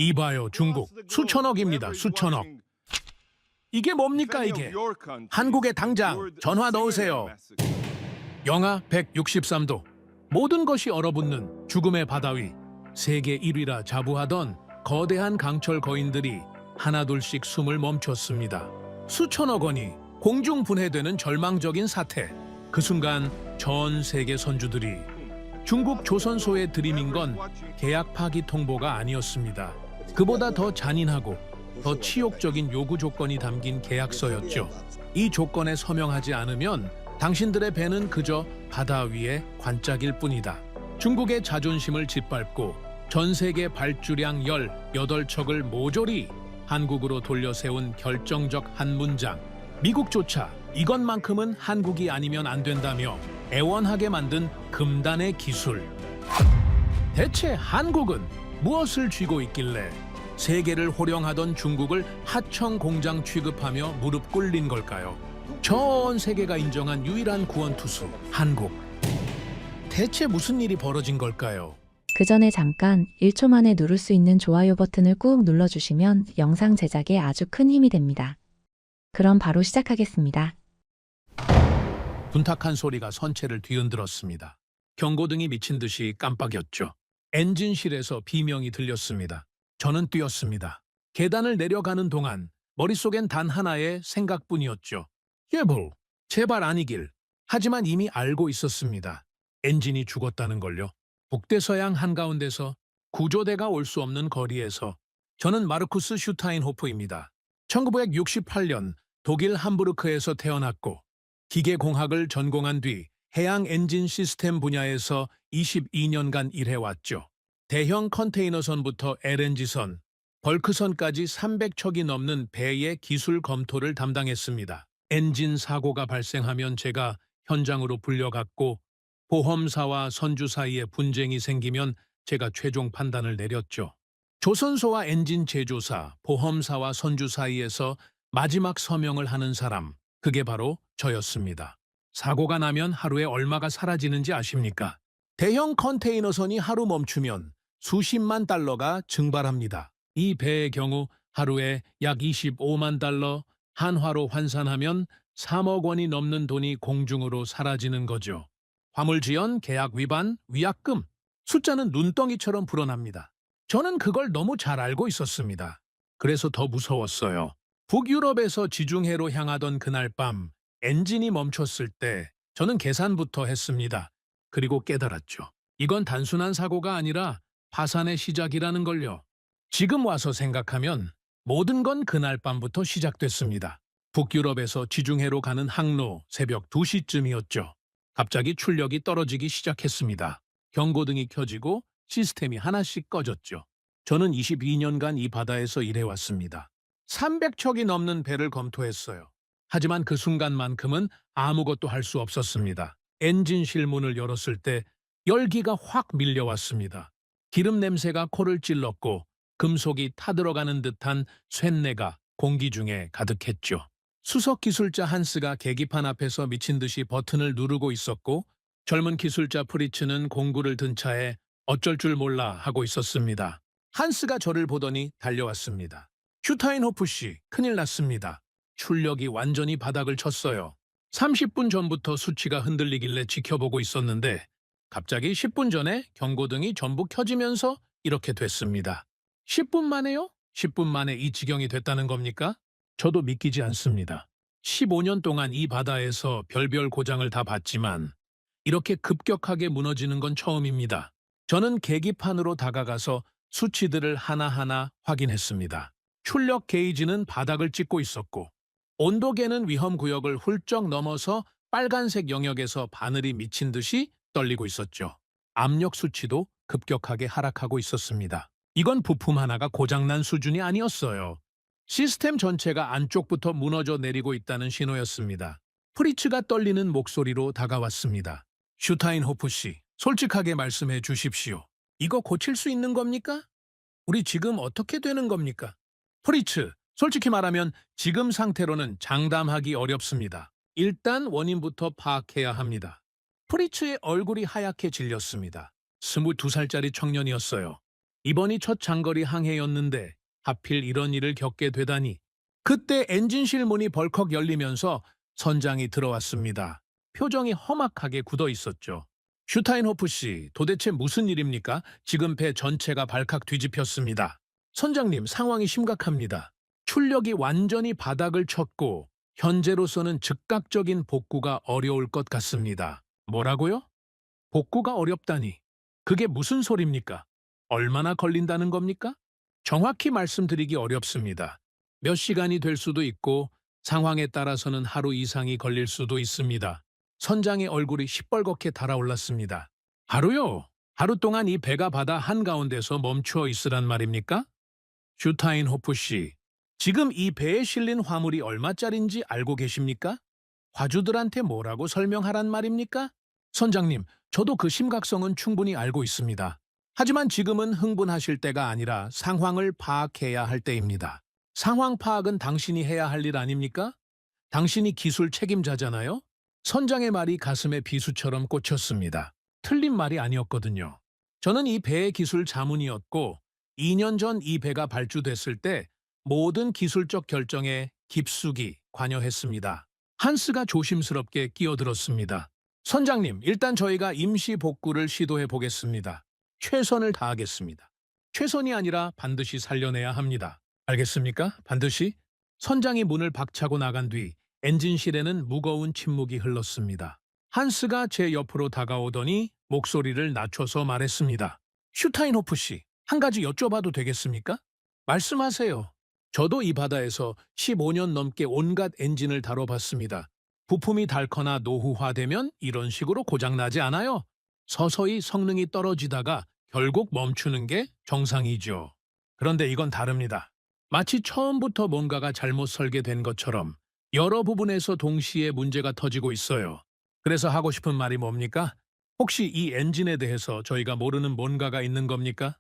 이봐요, 중국. 수천억입니다, 수천억. 이게 뭡니까, 이게? 한국에 당장 전화 넣으세요. 영하 163도. 모든 것이 얼어붙는 죽음의 바다 위. 세계 1위라 자부하던 거대한 강철 거인들이 하나둘씩 숨을 멈췄습니다. 수천억 원이 공중 분해되는 절망적인 사태. 그 순간 전 세계 선주들이 중국 조선소에 들이민 건 계약 파기 통보가 아니었습니다. 그보다 더 잔인하고 더 치욕적인 요구 조건이 담긴 계약서였죠. 이 조건에 서명하지 않으면 당신들의 배는 그저 바다 위의 관짝일 뿐이다. 중국의 자존심을 짓밟고 전 세계 발주량 18척을 모조리 한국으로 돌려세운 결정적 한 문장. 미국조차 이것만큼은 한국이 아니면 안 된다며 애원하게 만든 금단의 기술. 대체 한국은 무엇을 쥐고 있길래 세계를 호령하던 중국을 하청 공장 취급하며 무릎 꿇린 걸까요? 전 세계가 인정한 유일한 구원투수, 한국. 대체 무슨 일이 벌어진 걸까요? 그 전에 잠깐 1초 만에 누를 수 있는 좋아요 버튼을 꾹 눌러주시면 영상 제작에 아주 큰 힘이 됩니다. 그럼 바로 시작하겠습니다. 둔탁한 소리가 선체를 뒤흔들었습니다. 경고등이 미친 듯이 깜빡였죠. 엔진실에서 비명이 들렸습니다. 저는 뛰었습니다. 계단을 내려가는 동안 머릿속엔 단 하나의 생각뿐이었죠. 예불, 제발 아니길. 하지만 이미 알고 있었습니다. 엔진이 죽었다는 걸요. 북대서양 한가운데서 구조대가 올 수 없는 거리에서. 저는 마르쿠스 슈타인호프입니다. 1968년 독일 함부르크에서 태어났고 기계공학을 전공한 뒤 해양 엔진 시스템 분야에서 22년간 일해왔죠. 대형 컨테이너선부터 LNG선, 벌크선까지 300척이 넘는 배의 기술 검토를 담당했습니다. 엔진 사고가 발생하면 제가 현장으로 불려갔고 보험사와 선주 사이에 분쟁이 생기면 제가 최종 판단을 내렸죠. 조선소와 엔진 제조사, 보험사와 선주 사이에서 마지막 서명을 하는 사람, 그게 바로 저였습니다. 사고가 나면 하루에 얼마가 사라지는지 아십니까? 대형 컨테이너선이 하루 멈추면 수십만 달러가 증발합니다. 이 배의 경우 하루에 약 25만 달러, 한화로 환산하면 3억 원이 넘는 돈이 공중으로 사라지는 거죠. 화물지연, 계약 위반, 위약금, 숫자는 눈덩이처럼 불어납니다. 저는 그걸 너무 잘 알고 있었습니다. 그래서 더 무서웠어요. 북유럽에서 지중해로 향하던 그날 밤 엔진이 멈췄을 때 저는 계산부터 했습니다. 그리고 깨달았죠. 이건 단순한 사고가 아니라 파산의 시작이라는 걸요. 지금 와서 생각하면 모든 건 그날 밤부터 시작됐습니다. 북유럽에서 지중해로 가는 항로 새벽 2시쯤이었죠. 갑자기 출력이 떨어지기 시작했습니다. 경고등이 켜지고 시스템이 하나씩 꺼졌죠. 저는 22년간 이 바다에서 일해왔습니다. 300척이 넘는 배를 검토했어요. 하지만 그 순간만큼은 아무것도 할 수 없었습니다. 엔진실 문을 열었을 때 열기가 확 밀려왔습니다. 기름 냄새가 코를 찔렀고 금속이 타들어가는 듯한 쇳내가 공기 중에 가득했죠. 수석 기술자 한스가 계기판 앞에서 미친 듯이 버튼을 누르고 있었고 젊은 기술자 프리츠는 공구를 든 차에 어쩔 줄 몰라 하고 있었습니다. 한스가 저를 보더니 달려왔습니다. 슈타인호프 씨, 큰일 났습니다. 출력이 완전히 바닥을 쳤어요. 30분 전부터 수치가 흔들리길래 지켜보고 있었는데 갑자기 10분 전에 경고등이 전부 켜지면서 이렇게 됐습니다. 10분 만에요? 10분 만에 이 지경이 됐다는 겁니까? 저도 믿기지 않습니다. 15년 동안 이 바다에서 별별 고장을 다 봤지만 이렇게 급격하게 무너지는 건 처음입니다. 저는 계기판으로 다가가서 수치들을 하나하나 확인했습니다. 출력 게이지는 바닥을 찍고 있었고 온도계는 위험구역을 훌쩍 넘어서 빨간색 영역에서 바늘이 미친 듯이 떨리고 있었죠. 압력 수치도 급격하게 하락하고 있었습니다. 이건 부품 하나가 고장난 수준이 아니었어요. 시스템 전체가 안쪽부터 무너져 내리고 있다는 신호였습니다. 프리츠가 떨리는 목소리로 다가왔습니다. 슈타인호프 씨, 솔직하게 말씀해 주십시오. 이거 고칠 수 있는 겁니까? 우리 지금 어떻게 되는 겁니까? 프리츠, 솔직히 말하면 지금 상태로는 장담하기 어렵습니다. 일단 원인부터 파악해야 합니다. 프리츠의 얼굴이 하얗게 질렸습니다. 22살짜리 청년이었어요. 이번이 첫 장거리 항해였는데 하필 이런 일을 겪게 되다니. 그때 엔진실 문이 벌컥 열리면서 선장이 들어왔습니다. 표정이 험악하게 굳어 있었죠. 슈타인호프 씨, 도대체 무슨 일입니까? 지금 배 전체가 발칵 뒤집혔습니다. 선장님, 상황이 심각합니다. 출력이 완전히 바닥을 쳤고 현재로서는 즉각적인 복구가 어려울 것 같습니다. 뭐라고요? 복구가 어렵다니. 그게 무슨 소립니까? 얼마나 걸린다는 겁니까? 정확히 말씀드리기 어렵습니다. 몇 시간이 될 수도 있고 상황에 따라서는 하루 이상이 걸릴 수도 있습니다. 선장의 얼굴이 시뻘겋게 달아올랐습니다. 하루요? 하루 동안 이 배가 바다 한가운데서 멈추어 있으란 말입니까? 슈타인호프 씨, 지금 이 배에 실린 화물이 얼마짜린지 알고 계십니까? 화주들한테 뭐라고 설명하란 말입니까? 선장님, 저도 그 심각성은 충분히 알고 있습니다. 하지만 지금은 흥분하실 때가 아니라 상황을 파악해야 할 때입니다. 상황 파악은 당신이 해야 할 일 아닙니까? 당신이 기술 책임자잖아요? 선장의 말이 가슴에 비수처럼 꽂혔습니다. 틀린 말이 아니었거든요. 저는 이 배의 기술 자문이었고 2년 전 이 배가 발주됐을 때 모든 기술적 결정에 깊숙이 관여했습니다. 한스가 조심스럽게 끼어들었습니다. 선장님, 일단 저희가 임시 복구를 시도해 보겠습니다. 최선을 다하겠습니다. 최선이 아니라 반드시 살려내야 합니다. 알겠습니까? 반드시? 선장이 문을 박차고 나간 뒤 엔진실에는 무거운 침묵이 흘렀습니다. 한스가 제 옆으로 다가오더니 목소리를 낮춰서 말했습니다. 슈타인호프 씨, 한 가지 여쭤봐도 되겠습니까? 말씀하세요. 저도 이 바다에서 15년 넘게 온갖 엔진을 다뤄봤습니다. 부품이 닳거나 노후화되면 이런 식으로 고장나지 않아요. 서서히 성능이 떨어지다가 결국 멈추는 게 정상이죠. 그런데 이건 다릅니다. 마치 처음부터 뭔가가 잘못 설계된 것처럼 여러 부분에서 동시에 문제가 터지고 있어요. 그래서 하고 싶은 말이 뭡니까? 혹시 이 엔진에 대해서 저희가 모르는 뭔가가 있는 겁니까?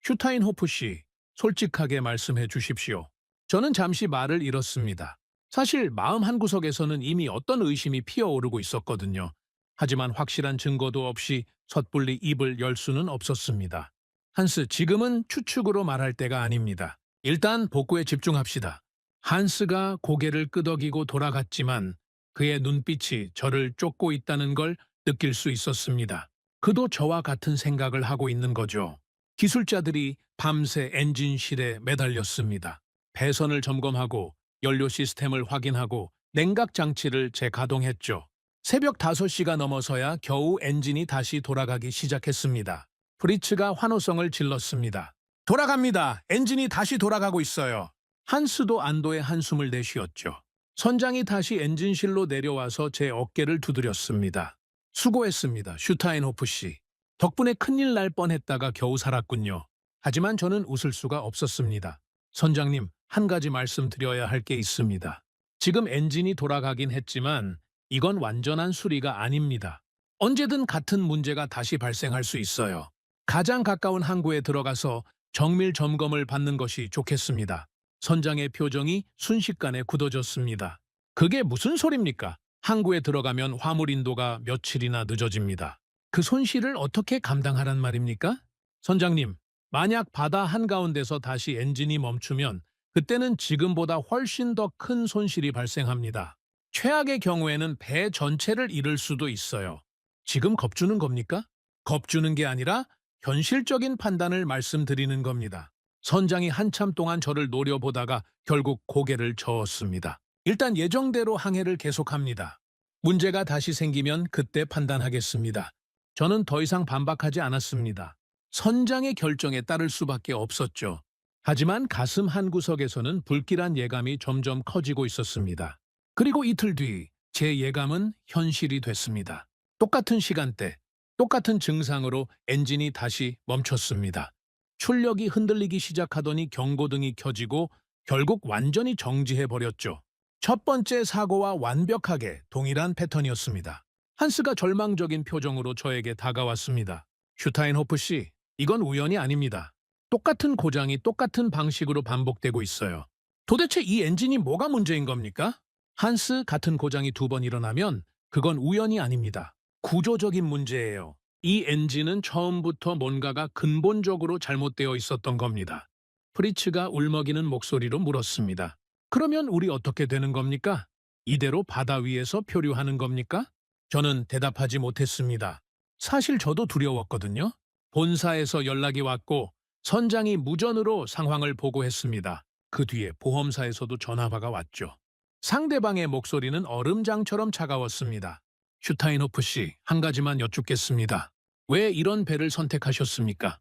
슈타인호프 씨, 솔직하게 말씀해 주십시오. 저는 잠시 말을 잃었습니다. 사실 마음 한구석에서는 이미 어떤 의심이 피어오르고 있었거든요. 하지만 확실한 증거도 없이 섣불리 입을 열 수는 없었습니다. 한스, 지금은 추측으로 말할 때가 아닙니다. 일단 복구에 집중합시다. 한스가 고개를 끄덕이고 돌아갔지만 그의 눈빛이 저를 쫓고 있다는 걸 느낄 수 있었습니다. 그도 저와 같은 생각을 하고 있는 거죠. 기술자들이 밤새 엔진실에 매달렸습니다. 배선을 점검하고 연료 시스템을 확인하고 냉각 장치를 재가동했죠. 새벽 5시가 넘어서야 겨우 엔진이 다시 돌아가기 시작했습니다. 프리츠가 환호성을 질렀습니다. 돌아갑니다. 엔진이 다시 돌아가고 있어요. 한스도 안도의 한숨을 내쉬었죠. 선장이 다시 엔진실로 내려와서 제 어깨를 두드렸습니다. 수고했습니다, 슈타인호프 씨. 덕분에 큰일 날 뻔했다가 겨우 살았군요. 하지만 저는 웃을 수가 없었습니다. 선장님, 한 가지 말씀드려야 할 게 있습니다. 지금 엔진이 돌아가긴 했지만 이건 완전한 수리가 아닙니다. 언제든 같은 문제가 다시 발생할 수 있어요. 가장 가까운 항구에 들어가서 정밀 점검을 받는 것이 좋겠습니다. 선장의 표정이 순식간에 굳어졌습니다. 그게 무슨 소립니까? 항구에 들어가면 화물 인도가 며칠이나 늦어집니다. 그 손실을 어떻게 감당하란 말입니까? 선장님, 만약 바다 한가운데서 다시 엔진이 멈추면 그때는 지금보다 훨씬 더 큰 손실이 발생합니다. 최악의 경우에는 배 전체를 잃을 수도 있어요. 지금 겁주는 겁니까? 겁주는 게 아니라 현실적인 판단을 말씀드리는 겁니다. 선장이 한참 동안 저를 노려보다가 결국 고개를 저었습니다. 일단 예정대로 항해를 계속합니다. 문제가 다시 생기면 그때 판단하겠습니다. 저는 더 이상 반박하지 않았습니다. 선장의 결정에 따를 수밖에 없었죠. 하지만 가슴 한구석에서는 불길한 예감이 점점 커지고 있었습니다. 그리고 이틀 뒤 제 예감은 현실이 됐습니다. 똑같은 시간대, 똑같은 증상으로 엔진이 다시 멈췄습니다. 출력이 흔들리기 시작하더니 경고등이 켜지고 결국 완전히 정지해버렸죠. 첫 번째 사고와 완벽하게 동일한 패턴이었습니다. 한스가 절망적인 표정으로 저에게 다가왔습니다. 슈타인호프 씨, 이건 우연이 아닙니다. 똑같은 고장이 똑같은 방식으로 반복되고 있어요. 도대체 이 엔진이 뭐가 문제인 겁니까? 한스, 같은 고장이 2번 일어나면 그건 우연이 아닙니다. 구조적인 문제예요. 이 엔진은 처음부터 뭔가가 근본적으로 잘못되어 있었던 겁니다. 프리츠가 울먹이는 목소리로 물었습니다. 그러면 우리 어떻게 되는 겁니까? 이대로 바다 위에서 표류하는 겁니까? 저는 대답하지 못했습니다. 사실 저도 두려웠거든요. 본사에서 연락이 왔고 선장이 무전으로 상황을 보고했습니다. 그 뒤에 보험사에서도 전화가 왔죠. 상대방의 목소리는 얼음장처럼 차가웠습니다. 슈타인호프 씨, 한 가지만 여쭙겠습니다. 왜 이런 배를 선택하셨습니까?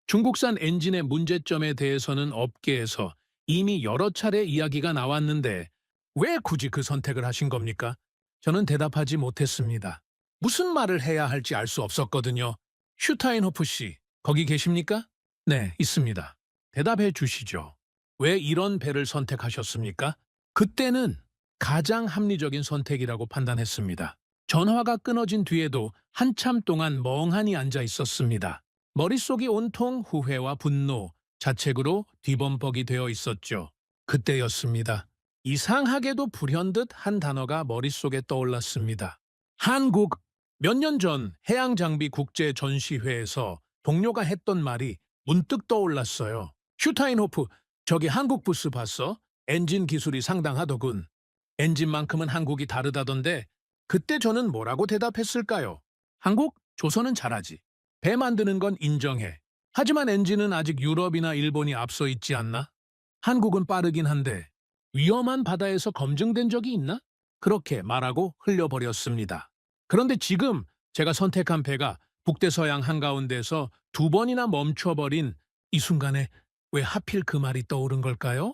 중국산 엔진의 문제점에 대해서는 업계에서 이미 여러 차례 이야기가 나왔는데 왜 굳이 그 선택을 하신 겁니까? 저는 대답하지 못했습니다. 무슨 말을 해야 할지 알 수 없었거든요. 슈타인호프 씨, 거기 계십니까? 네, 있습니다. 대답해 주시죠. 왜 이런 배를 선택하셨습니까? 그때는 가장 합리적인 선택이라고 판단했습니다. 전화가 끊어진 뒤에도 한참 동안 멍하니 앉아 있었습니다. 머릿속이 온통 후회와 분노, 자책으로 뒤범벅이 되어 있었죠. 그때였습니다. 이상하게도 불현듯 한 단어가 머릿속에 떠올랐습니다. 한국. 몇 년 전 해양장비 국제 전시회에서 동료가 했던 말이 문득 떠올랐어요. 슈타인호프, 저기 한국 부스 봤어? 엔진 기술이 상당하더군. 엔진만큼은 한국이 다르다던데 그때 저는 뭐라고 대답했을까요? 한국? 조선은 잘하지. 배 만드는 건 인정해. 하지만 엔진은 아직 유럽이나 일본이 앞서 있지 않나? 한국은 빠르긴 한데 위험한 바다에서 검증된 적이 있나? 그렇게 말하고 흘려버렸습니다. 그런데 지금 제가 선택한 배가 북대서양 한가운데서 두 번이나 멈춰버린 이 순간에 왜 하필 그 말이 떠오른 걸까요?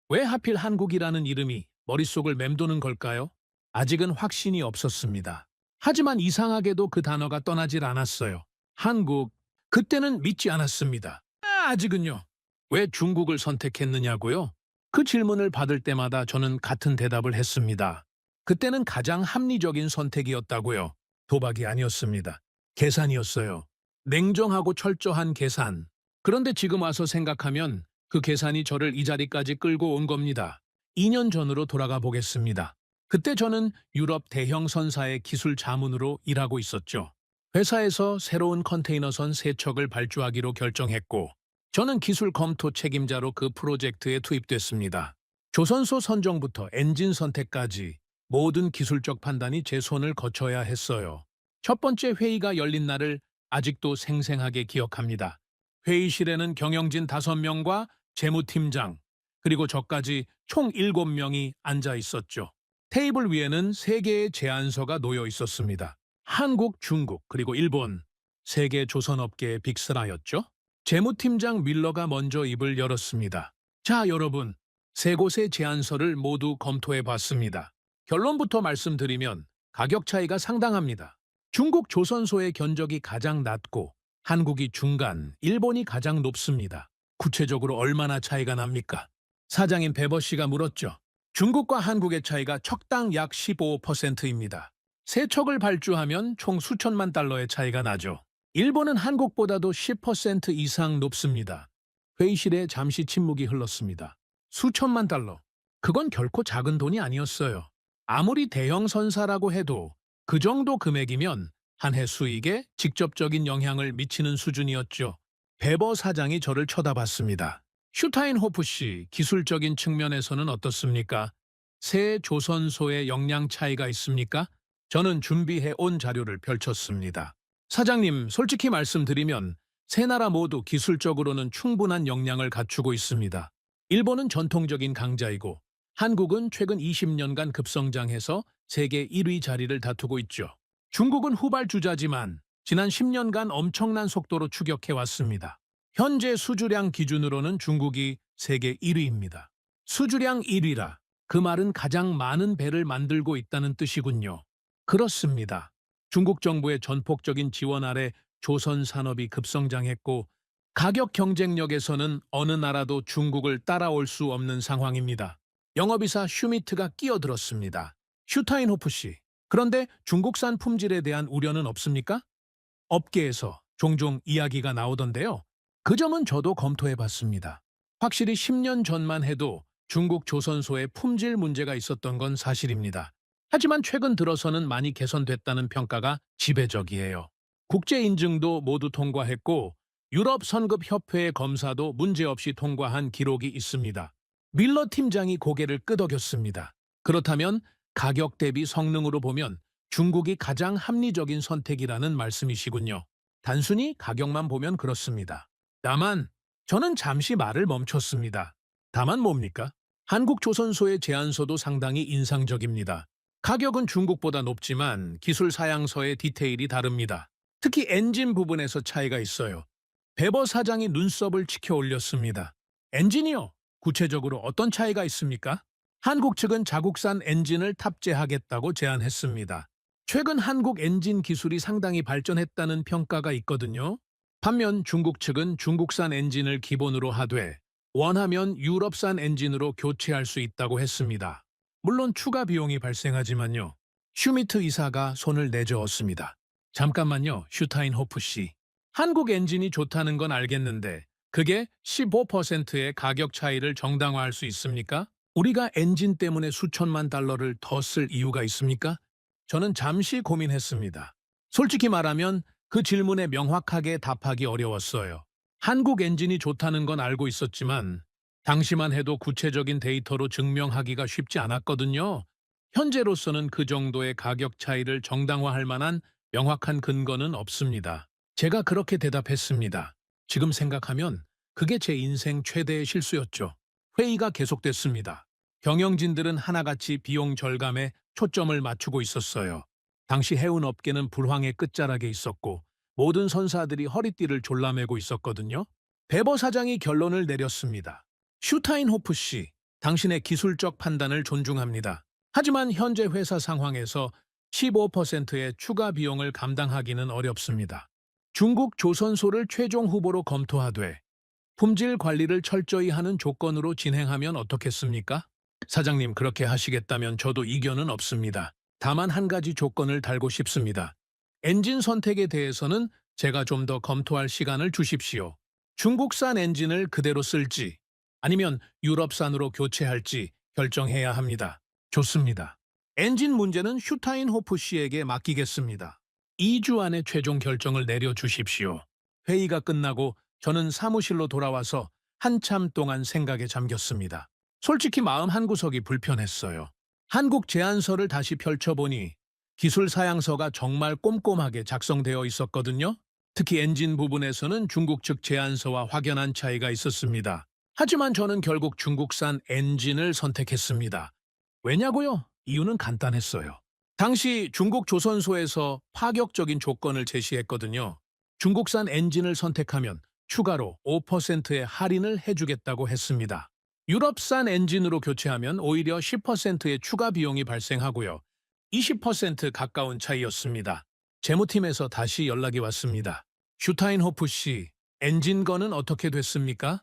왜 하필 한국이라는 이름이 머릿속을 맴도는 걸까요? 아직은 확신이 없었습니다. 하지만 이상하게도 그 단어가 떠나질 않았어요. 한국. 그때는 믿지 않았습니다. 아직은요. 왜 중국을 선택했느냐고요? 그 질문을 받을 때마다 저는 같은 대답을 했습니다. 그때는 가장 합리적인 선택이었다고요. 도박이 아니었습니다. 계산이었어요. 냉정하고 철저한 계산. 그런데 지금 와서 생각하면 그 계산이 저를 이 자리까지 끌고 온 겁니다. 2년 전으로 돌아가 보겠습니다. 그때 저는 유럽 대형 선사의 기술 자문으로 일하고 있었죠. 회사에서 새로운 컨테이너선 3척을 발주하기로 결정했고 저는 기술 검토 책임자로 그 프로젝트에 투입됐습니다. 조선소 선정부터 엔진 선택까지 모든 기술적 판단이 제 손을 거쳐야 했어요. 첫 번째 회의가 열린 날을 아직도 생생하게 기억합니다. 회의실에는 경영진 5명과 재무팀장, 그리고 저까지 총 7명이 앉아 있었죠. 테이블 위에는 3개의 제안서가 놓여 있었습니다. 한국, 중국, 그리고 일본, 3개 조선업계의 빅스라였죠. 재무팀장 밀러가 먼저 입을 열었습니다. 자, 여러분, 3곳의 제안서를 모두 검토해 봤습니다. 결론부터 말씀드리면 가격 차이가 상당합니다. 중국 조선소의 견적이 가장 낮고 한국이 중간, 일본이 가장 높습니다. 구체적으로 얼마나 차이가 납니까? 사장인 베버 씨가 물었죠. 중국과 한국의 차이가 척당 약 15%입니다. 3척을 발주하면 총 수천만 달러의 차이가 나죠. 일본은 한국보다도 10% 이상 높습니다. 회의실에 잠시 침묵이 흘렀습니다. 수천만 달러. 그건 결코 작은 돈이 아니었어요. 아무리 대형 선사라고 해도 그 정도 금액이면 한 해 수익에 직접적인 영향을 미치는 수준이었죠. 베버 사장이 저를 쳐다봤습니다. 슈타인호프 씨, 기술적인 측면에서는 어떻습니까? 새 조선소의 역량 차이가 있습니까? 저는 준비해 온 자료를 펼쳤습니다. 사장님, 솔직히 말씀드리면 세 나라 모두 기술적으로는 충분한 역량을 갖추고 있습니다. 일본은 전통적인 강자이고 한국은 최근 20년간 급성장해서 세계 1위 자리를 다투고 있죠. 중국은 후발주자지만 지난 10년간 엄청난 속도로 추격해왔습니다. 현재 수주량 기준으로는 중국이 세계 1위입니다. 수주량 1위라 그 말은 가장 많은 배를 만들고 있다는 뜻이군요. 그렇습니다. 중국 정부의 전폭적인 지원 아래 조선 산업이 급성장했고 가격 경쟁력에서는 어느 나라도 중국을 따라올 수 없는 상황입니다. 영업이사 슈미트가 끼어들었습니다. 슈타인호프 씨, 그런데 중국산 품질에 대한 우려는 없습니까? 업계에서 종종 이야기가 나오던데요. 그 점은 저도 검토해봤습니다. 확실히 10년 전만 해도 중국 조선소에 품질 문제가 있었던 건 사실입니다. 하지만 최근 들어서는 많이 개선됐다는 평가가 지배적이에요. 국제 인증도 모두 통과했고 유럽 선급 협회의 검사도 문제없이 통과한 기록이 있습니다. 밀러 팀장이 고개를 끄덕였습니다. 그렇다면 가격 대비 성능으로 보면 중국이 가장 합리적인 선택이라는 말씀이시군요. 단순히 가격만 보면 그렇습니다. 다만 저는 잠시 말을 멈췄습니다. 다만 뭡니까? 한국 조선소의 제안서도 상당히 인상적입니다. 가격은 중국보다 높지만 기술 사양서의 디테일이 다릅니다. 특히 엔진 부분에서 차이가 있어요. 베버 사장이 눈썹을 치켜 올렸습니다. 엔진이요? 구체적으로 어떤 차이가 있습니까? 한국 측은 자국산 엔진을 탑재하겠다고 제안했습니다. 최근 한국 엔진 기술이 상당히 발전했다는 평가가 있거든요. 반면 중국 측은 중국산 엔진을 기본으로 하되 원하면 유럽산 엔진으로 교체할 수 있다고 했습니다. 물론 추가 비용이 발생하지만요. 슈미트 이사가 손을 내저었습니다. 잠깐만요, 슈타인호프 씨. 한국 엔진이 좋다는 건 알겠는데 그게 15%의 가격 차이를 정당화할 수 있습니까? 우리가 엔진 때문에 수천만 달러를 더 쓸 이유가 있습니까? 저는 잠시 고민했습니다. 솔직히 말하면 그 질문에 명확하게 답하기 어려웠어요. 한국 엔진이 좋다는 건 알고 있었지만 당시만 해도 구체적인 데이터로 증명하기가 쉽지 않았거든요. 현재로서는 그 정도의 가격 차이를 정당화할 만한 명확한 근거는 없습니다. 제가 그렇게 대답했습니다. 지금 생각하면 그게 제 인생 최대의 실수였죠. 회의가 계속됐습니다. 경영진들은 하나같이 비용 절감에 초점을 맞추고 있었어요. 당시 해운업계는 불황의 끝자락에 있었고 모든 선사들이 허리띠를 졸라매고 있었거든요. 베버 사장이 결론을 내렸습니다. 슈타인호프 씨, 당신의 기술적 판단을 존중합니다. 하지만 현재 회사 상황에서 15%의 추가 비용을 감당하기는 어렵습니다. 중국 조선소를 최종 후보로 검토하되 품질 관리를 철저히 하는 조건으로 진행하면 어떻겠습니까? 사장님, 그렇게 하시겠다면 저도 이견은 없습니다. 다만 한 가지 조건을 달고 싶습니다. 엔진 선택에 대해서는 제가 좀 더 검토할 시간을 주십시오. 중국산 엔진을 그대로 쓸지 아니면 유럽산으로 교체할지 결정해야 합니다. 좋습니다. 엔진 문제는 슈타인호프 씨에게 맡기겠습니다. 2주 안에 최종 결정을 내려주십시오. 회의가 끝나고 저는 사무실로 돌아와서 한참 동안 생각에 잠겼습니다. 솔직히 마음 한구석이 불편했어요. 한국 제안서를 다시 펼쳐보니 기술 사양서가 정말 꼼꼼하게 작성되어 있었거든요. 특히 엔진 부분에서는 중국 측 제안서와 확연한 차이가 있었습니다. 하지만 저는 결국 중국산 엔진을 선택했습니다. 왜냐고요? 이유는 간단했어요. 당시 중국 조선소에서 파격적인 조건을 제시했거든요. 중국산 엔진을 선택하면 추가로 5%의 할인을 해주겠다고 했습니다. 유럽산 엔진으로 교체하면 오히려 10%의 추가 비용이 발생하고요. 20% 가까운 차이였습니다. 재무팀에서 다시 연락이 왔습니다. 슈타인호프 씨, 엔진건은 어떻게 됐습니까?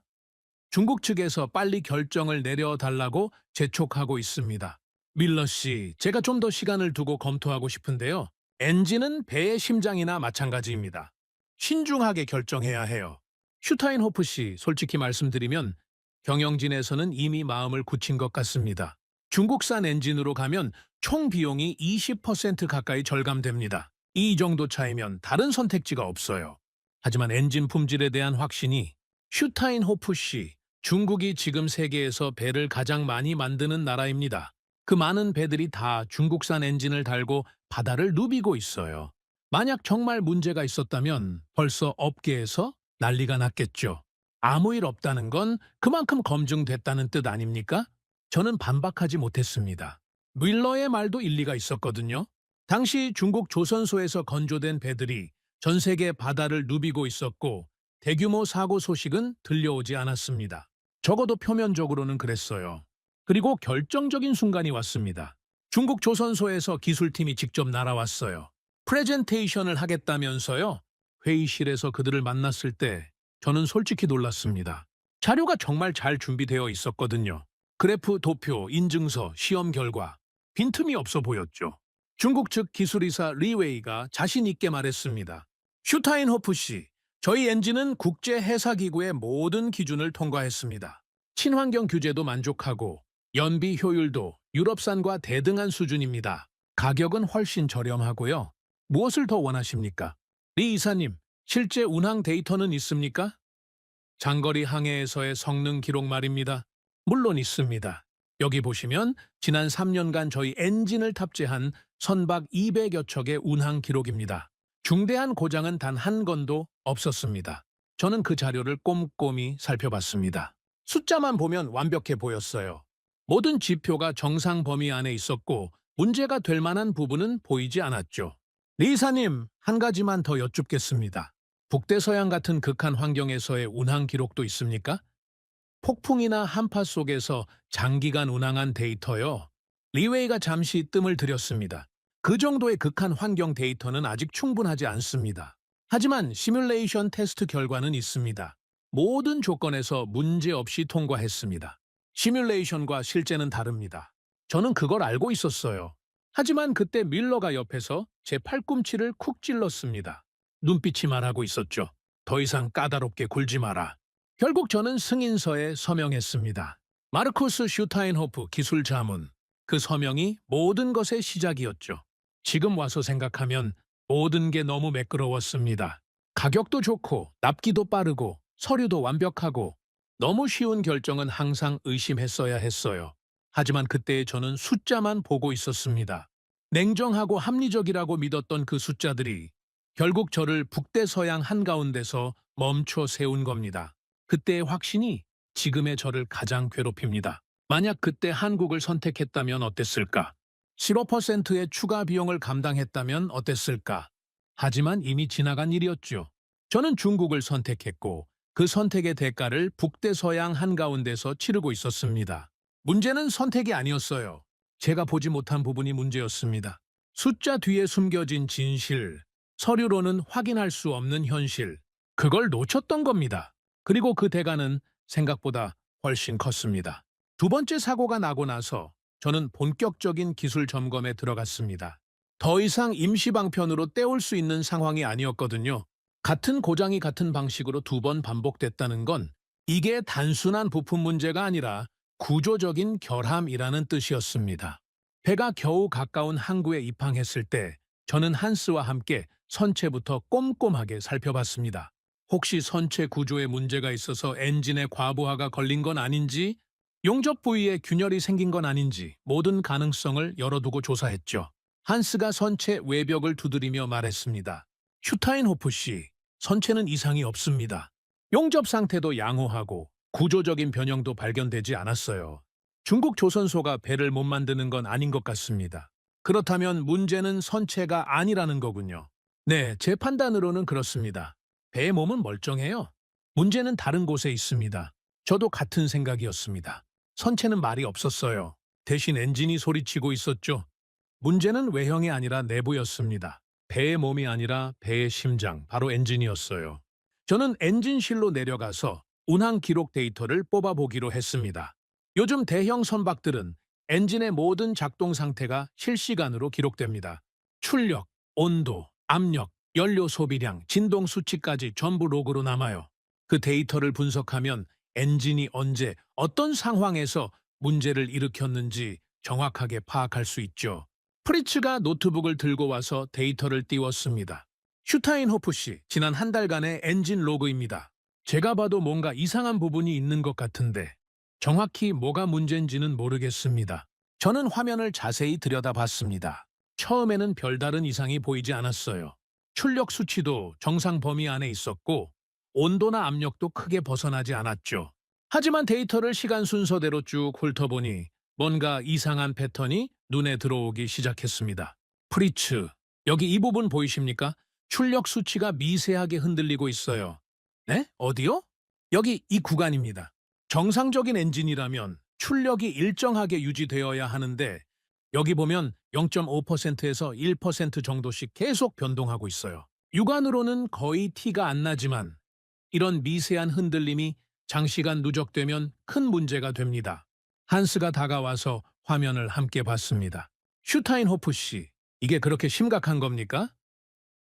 중국 측에서 빨리 결정을 내려달라고 재촉하고 있습니다. 밀러 씨, 제가 좀 더 시간을 두고 검토하고 싶은데요. 엔진은 배의 심장이나 마찬가지입니다. 신중하게 결정해야 해요. 슈타인호프 씨, 솔직히 말씀드리면 경영진에서는 이미 마음을 굳힌 것 같습니다. 중국산 엔진으로 가면 총 비용이 20% 가까이 절감됩니다. 이 정도 차이면 다른 선택지가 없어요. 하지만 엔진 품질에 대한 확신이 슈타인호프 씨, 중국이 지금 세계에서 배를 가장 많이 만드는 나라입니다. 그 많은 배들이 다 중국산 엔진을 달고 바다를 누비고 있어요. 만약 정말 문제가 있었다면 벌써 업계에서 난리가 났겠죠. 아무 일 없다는 건 그만큼 검증됐다는 뜻 아닙니까? 저는 반박하지 못했습니다. 밀러의 말도 일리가 있었거든요. 당시 중국 조선소에서 건조된 배들이 전 세계 바다를 누비고 있었고 대규모 사고 소식은 들려오지 않았습니다. 적어도 표면적으로는 그랬어요. 그리고 결정적인 순간이 왔습니다. 중국 조선소에서 기술팀이 직접 날아왔어요. 프레젠테이션을 하겠다면서요. 회의실에서 그들을 만났을 때 저는 솔직히 놀랐습니다. 자료가 정말 잘 준비되어 있었거든요. 그래프, 도표, 인증서, 시험 결과, 빈틈이 없어 보였죠. 중국 측 기술이사 리웨이가 자신 있게 말했습니다. 슈타인호프 씨, 저희 엔진은 국제해사기구의 모든 기준을 통과했습니다. 친환경 규제도 만족하고 연비 효율도 유럽산과 대등한 수준입니다. 가격은 훨씬 저렴하고요. 무엇을 더 원하십니까? 리 이사님, 실제 운항 데이터는 있습니까? 장거리 항해에서의 성능 기록 말입니다. 물론 있습니다. 여기 보시면 지난 3년간 저희 엔진을 탑재한 선박 200여 척의 운항 기록입니다. 중대한 고장은 단 한 건도 없었습니다. 저는 그 자료를 꼼꼼히 살펴봤습니다. 숫자만 보면 완벽해 보였어요. 모든 지표가 정상 범위 안에 있었고 문제가 될 만한 부분은 보이지 않았죠. 리사님, 한 가지만 더 여쭙겠습니다. 북대서양 같은 극한 환경에서의 운항 기록도 있습니까? 폭풍이나 한파 속에서 장기간 운항한 데이터요. 리웨이가 잠시 뜸을 들였습니다. 그 정도의 극한 환경 데이터는 아직 충분하지 않습니다. 하지만 시뮬레이션 테스트 결과는 있습니다. 모든 조건에서 문제없이 통과했습니다. 시뮬레이션과 실제는 다릅니다. 저는 그걸 알고 있었어요. 하지만 그때 밀러가 옆에서 제 팔꿈치를 쿡 찔렀습니다. 눈빛이 말하고 있었죠. 더 이상 까다롭게 굴지 마라. 결국 저는 승인서에 서명했습니다. 마르쿠스 슈타인호프 기술 자문. 그 서명이 모든 것의 시작이었죠. 지금 와서 생각하면 모든 게 너무 매끄러웠습니다. 가격도 좋고 납기도 빠르고 서류도 완벽하고 너무 쉬운 결정은 항상 의심했어야 했어요. 하지만 그때 저는 숫자만 보고 있었습니다. 냉정하고 합리적이라고 믿었던 그 숫자들이 결국 저를 북대서양 한가운데서 멈춰 세운 겁니다. 그때의 확신이 지금의 저를 가장 괴롭힙니다. 만약 그때 한국을 선택했다면 어땠을까? 15%의 추가 비용을 감당했다면 어땠을까? 하지만 이미 지나간 일이었죠. 저는 중국을 선택했고 그 선택의 대가를 북대서양 한가운데서 치르고 있었습니다. 문제는 선택이 아니었어요. 제가 보지 못한 부분이 문제였습니다. 숫자 뒤에 숨겨진 진실, 서류로는 확인할 수 없는 현실, 그걸 놓쳤던 겁니다. 그리고 그 대가는 생각보다 훨씬 컸습니다. 두 번째 사고가 나고 나서 저는 본격적인 기술 점검에 들어갔습니다. 더 이상 임시 방편으로 때울 수 있는 상황이 아니었거든요. 같은 고장이 같은 방식으로 2번 반복됐다는 건 이게 단순한 부품 문제가 아니라 구조적인 결함이라는 뜻이었습니다. 배가 겨우 가까운 항구에 입항했을 때 저는 한스와 함께 선체부터 꼼꼼하게 살펴봤습니다. 혹시 선체 구조에 문제가 있어서 엔진에 과부하가 걸린 건 아닌지, 용접 부위에 균열이 생긴 건 아닌지 모든 가능성을 열어두고 조사했죠. 한스가 선체 외벽을 두드리며 말했습니다. 슈타인호프 씨, 선체는 이상이 없습니다. 용접 상태도 양호하고 구조적인 변형도 발견되지 않았어요. 중국 조선소가 배를 못 만드는 건 아닌 것 같습니다. 그렇다면 문제는 선체가 아니라는 거군요. 네, 제 판단으로는 그렇습니다. 배의 몸은 멀쩡해요. 문제는 다른 곳에 있습니다. 저도 같은 생각이었습니다. 선체는 말이 없었어요. 대신 엔진이 소리치고 있었죠. 문제는 외형이 아니라 내부였습니다. 배의 몸이 아니라 배의 심장, 바로 엔진이었어요. 저는 엔진실로 내려가서 운항 기록 데이터를 뽑아보기로 했습니다. 요즘 대형 선박들은 엔진의 모든 작동 상태가 실시간으로 기록됩니다. 출력, 온도, 압력, 연료 소비량, 진동 수치까지 전부 로그로 남아요. 그 데이터를 분석하면 엔진이 언제, 어떤 상황에서 문제를 일으켰는지 정확하게 파악할 수 있죠. 프리츠가 노트북을 들고 와서 데이터를 띄웠습니다. 슈타인호프 씨, 지난 한 달간의 엔진 로그입니다. 제가 봐도 뭔가 이상한 부분이 있는 것 같은데 정확히 뭐가 문제인지는 모르겠습니다. 저는 화면을 자세히 들여다봤습니다. 처음에는 별다른 이상이 보이지 않았어요. 출력 수치도 정상 범위 안에 있었고 온도나 압력도 크게 벗어나지 않았죠. 하지만 데이터를 시간 순서대로 쭉 훑어보니 뭔가 이상한 패턴이 눈에 들어오기 시작했습니다. 프리츠, 여기 이 부분 보이십니까? 출력 수치가 미세하게 흔들리고 있어요. 네? 어디요? 여기 이 구간입니다. 정상적인 엔진이라면 출력이 일정하게 유지되어야 하는데 여기 보면 0.5%에서 1% 정도씩 계속 변동하고 있어요. 육안으로는 거의 티가 안 나지만 이런 미세한 흔들림이 장시간 누적되면 큰 문제가 됩니다. 한스가 다가와서 화면을 함께 봤습니다. 슈타인호프 씨, 이게 그렇게 심각한 겁니까?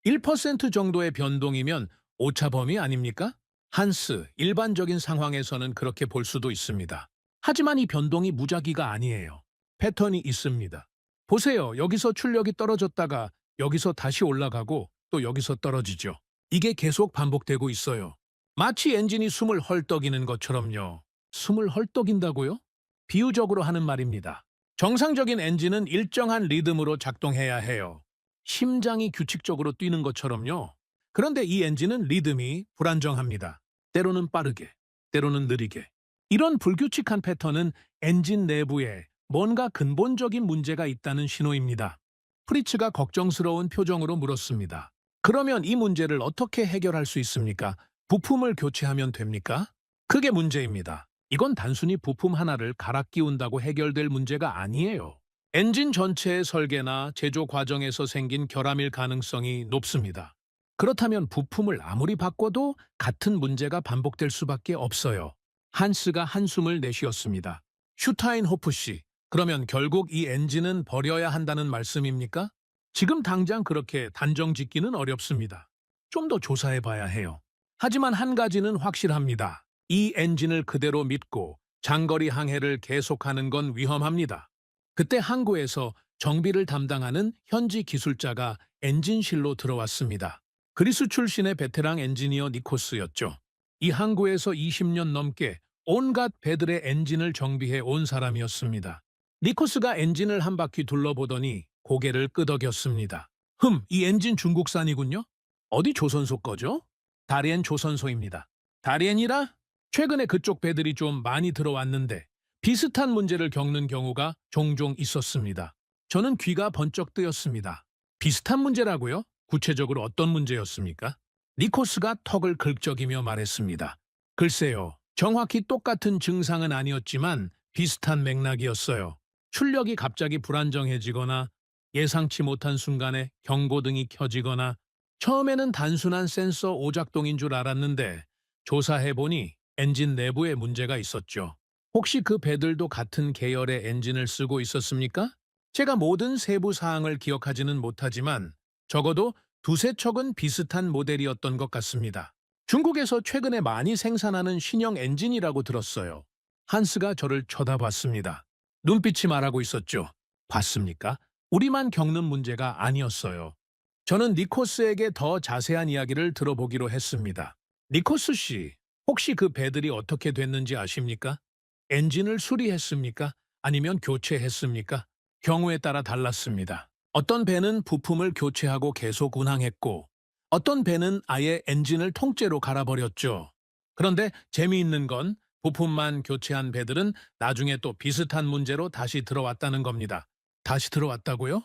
1% 정도의 변동이면 오차 범위 아닙니까? 한스, 일반적인 상황에서는 그렇게 볼 수도 있습니다. 하지만 이 변동이 무작위가 아니에요. 패턴이 있습니다. 보세요. 여기서 출력이 떨어졌다가 여기서 다시 올라가고 또 여기서 떨어지죠. 이게 계속 반복되고 있어요. 마치 엔진이 숨을 헐떡이는 것처럼요. 숨을 헐떡인다고요? 비유적으로 하는 말입니다. 정상적인 엔진은 일정한 리듬으로 작동해야 해요. 심장이 규칙적으로 뛰는 것처럼요. 그런데 이 엔진은 리듬이 불안정합니다. 때로는 빠르게, 때로는 느리게. 이런 불규칙한 패턴은 엔진 내부에 뭔가 근본적인 문제가 있다는 신호입니다. 프리츠가 걱정스러운 표정으로 물었습니다. 그러면 이 문제를 어떻게 해결할 수 있습니까? 부품을 교체하면 됩니까? 그게 문제입니다. 이건 단순히 부품 하나를 갈아 끼운다고 해결될 문제가 아니에요. 엔진 전체의 설계나 제조 과정에서 생긴 결함일 가능성이 높습니다. 그렇다면 부품을 아무리 바꿔도 같은 문제가 반복될 수밖에 없어요. 한스가 한숨을 내쉬었습니다. 슈타인호프 씨, 그러면 결국 이 엔진은 버려야 한다는 말씀입니까? 지금 당장 그렇게 단정 짓기는 어렵습니다. 좀 더 조사해 봐야 해요. 하지만 한 가지는 확실합니다. 이 엔진을 그대로 믿고 장거리 항해를 계속하는 건 위험합니다. 그때 항구에서 정비를 담당하는 현지 기술자가 엔진실로 들어왔습니다. 그리스 출신의 베테랑 엔지니어 니코스였죠. 이 항구에서 20년 넘게 온갖 배들의 엔진을 정비해 온 사람이었습니다. 니코스가 엔진을 한 바퀴 둘러보더니 고개를 끄덕였습니다. 이 엔진 중국산이군요? 어디 조선소 거죠? 다리엔 조선소입니다. 다리엔이라? 최근에 그쪽 배들이 좀 많이 들어왔는데 비슷한 문제를 겪는 경우가 종종 있었습니다. 저는 귀가 번쩍 뜨였습니다. 비슷한 문제라고요? 구체적으로 어떤 문제였습니까? 니코스가 턱을 긁적이며 말했습니다. 글쎄요, 정확히 똑같은 증상은 아니었지만 비슷한 맥락이었어요. 출력이 갑자기 불안정해지거나 예상치 못한 순간에 경고등이 켜지거나 처음에는 단순한 센서 오작동인 줄 알았는데 조사해보니 엔진 내부에 문제가 있었죠. 혹시 그 배들도 같은 계열의 엔진을 쓰고 있었습니까? 제가 모든 세부 사항을 기억하지는 못하지만 적어도 두세 척은 비슷한 모델이었던 것 같습니다. 중국에서 최근에 많이 생산하는 신형 엔진이라고 들었어요. 한스가 저를 쳐다봤습니다. 눈빛이 말하고 있었죠. 봤습니까? 우리만 겪는 문제가 아니었어요. 저는 니코스에게 더 자세한 이야기를 들어보기로 했습니다. 니코스 씨, 혹시 그 배들이 어떻게 됐는지 아십니까? 엔진을 수리했습니까? 아니면 교체했습니까? 경우에 따라 달랐습니다. 어떤 배는 부품을 교체하고 계속 운항했고 어떤 배는 아예 엔진을 통째로 갈아버렸죠. 그런데 재미있는 건 부품만 교체한 배들은 나중에 또 비슷한 문제로 다시 들어왔다는 겁니다. 다시 들어왔다고요?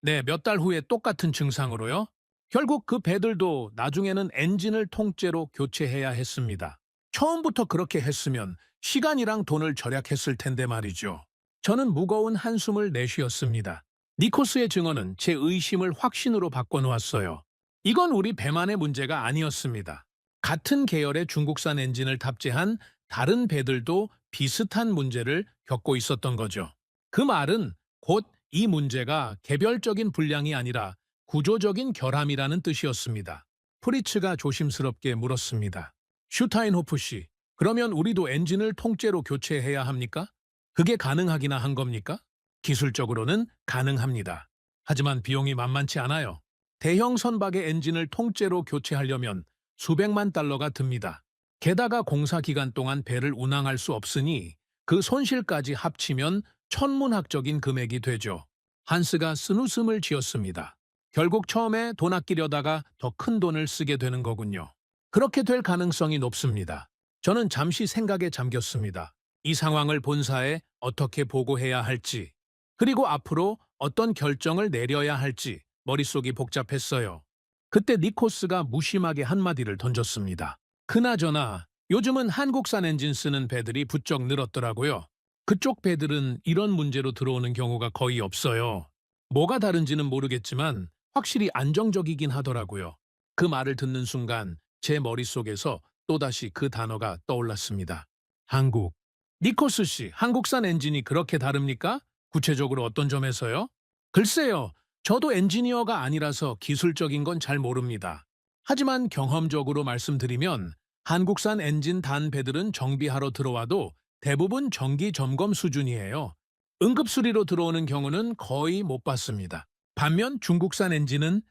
네, 몇 달 후에 똑같은 증상으로요. 결국 그 배들도 나중에는 엔진을 통째로 교체해야 했습니다. 처음부터 그렇게 했으면 시간이랑 돈을 절약했을 텐데 말이죠. 저는 무거운 한숨을 내쉬었습니다. 니코스의 증언은 제 의심을 확신으로 바꿔놓았어요. 이건 우리 배만의 문제가 아니었습니다. 같은 계열의 중국산 엔진을 탑재한 다른 배들도 비슷한 문제를 겪고 있었던 거죠. 그 말은 곧 이 문제가 개별적인 불량이 아니라 구조적인 결함이라는 뜻이었습니다. 프리츠가 조심스럽게 물었습니다. 슈타인호프 씨, 그러면 우리도 엔진을 통째로 교체해야 합니까? 그게 가능하기나 한 겁니까? 기술적으로는 가능합니다. 하지만 비용이 만만치 않아요. 대형 선박의 엔진을 통째로 교체하려면 수백만 달러가 듭니다. 게다가 공사 기간 동안 배를 운항할 수 없으니 그 손실까지 합치면 천문학적인 금액이 되죠. 한스가 쓴웃음을 지었습니다. 결국 처음에 돈 아끼려다가 더 큰 돈을 쓰게 되는 거군요. 그렇게 될 가능성이 높습니다. 저는 잠시 생각에 잠겼습니다. 이 상황을 본사에 어떻게 보고해야 할지, 그리고 앞으로 어떤 결정을 내려야 할지 머릿속이 복잡했어요. 그때 니코스가 무심하게 한마디를 던졌습니다. 그나저나 요즘은 한국산 엔진 쓰는 배들이 부쩍 늘었더라고요. 그쪽 배들은 이런 문제로 들어오는 경우가 거의 없어요. 뭐가 다른지는 모르겠지만 확실히 안정적이긴 하더라고요. 그 말을 듣는 순간 제 머릿속에서 또다시 그 단어가 떠올랐습니다. 한국. 니코스 씨, 한국산 엔진이 그렇게 다릅니까? 구체적으로 어떤 점에서요? 글쎄요, 저도 엔지니어가 아니라서 기술적인 건 잘 모릅니다. 하지만 경험적으로 말씀드리면 한국산 엔진 단 배들은 정비하러 들어와도 대부분 정기 점검 수준이에요. 응급수리로 들어오는 경우는 거의 못 봤습니다. 반면 중국산 엔진은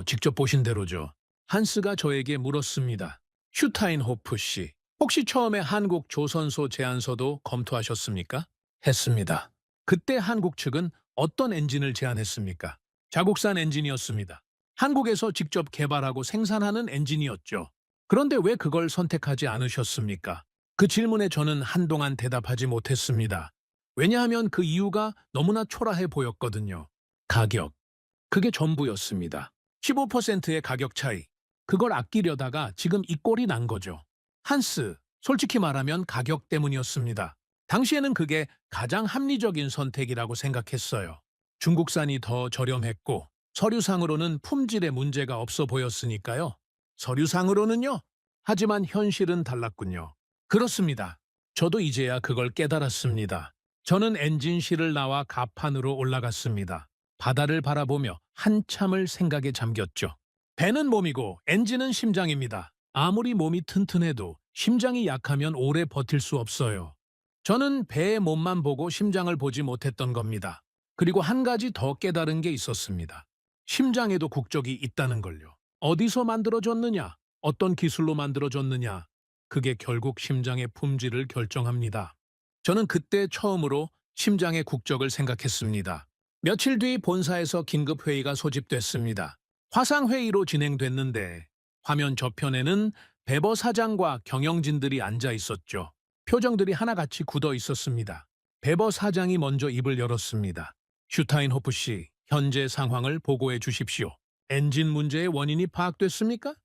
직접 보신 대로죠. 한스가 저에게 물었습니다. 슈타인호프 씨, 혹시 처음에 한국 조선소 제안서도 검토하셨습니까? 했습니다. 그때 한국 측은 어떤 엔진을 제안했습니까? 자국산 엔진이었습니다. 한국에서 직접 개발하고 생산하는 엔진이었죠. 그런데 왜 그걸 선택하지 않으셨습니까? 그 질문에 저는 한동안 대답하지 못했습니다. 왜냐하면 그 이유가 너무나 초라해 보였거든요. 가격. 그게 전부였습니다. 15%의 가격 차이. 그걸 아끼려다가 지금 이 꼴이 난 거죠. 한스, 솔직히 말하면 가격 때문이었습니다. 당시에는 그게 가장 합리적인 선택이라고 생각했어요. 중국산이 더 저렴했고 서류상으로는 품질에 문제가 없어 보였으니까요. 서류상으로는요. 하지만 현실은 달랐군요. 그렇습니다. 저도 이제야 그걸 깨달았습니다. 저는 엔진실을 나와 갑판으로 올라갔습니다. 바다를 바라보며 한참을 생각에 잠겼죠. 배는 몸이고 엔진은 심장입니다. 아무리 몸이 튼튼해도 심장이 약하면 오래 버틸 수 없어요. 저는 배의 몸만 보고 심장을 보지 못했던 겁니다. 그리고 한 가지 더 깨달은 게 있었습니다. 심장에도 국적이 있다는 걸요. 어디서 만들어졌느냐, 어떤 기술로 만들어졌느냐, 그게 결국 심장의 품질을 결정합니다. 저는 그때 처음으로 심장의 국적을 생각했습니다. 며칠 뒤 본사에서 긴급회의가 소집됐습니다. 화상회의로 진행됐는데 화면 저편에는 베버 사장과 경영진들이 앉아 있었죠. 표정들이 하나같이 굳어 있었습니다. 베버 사장이 먼저 입을 열었습니다. 슈타인호프 씨, 현재 상황을 보고해 주십시오. 엔진 문제의 원인이 파악됐습니까?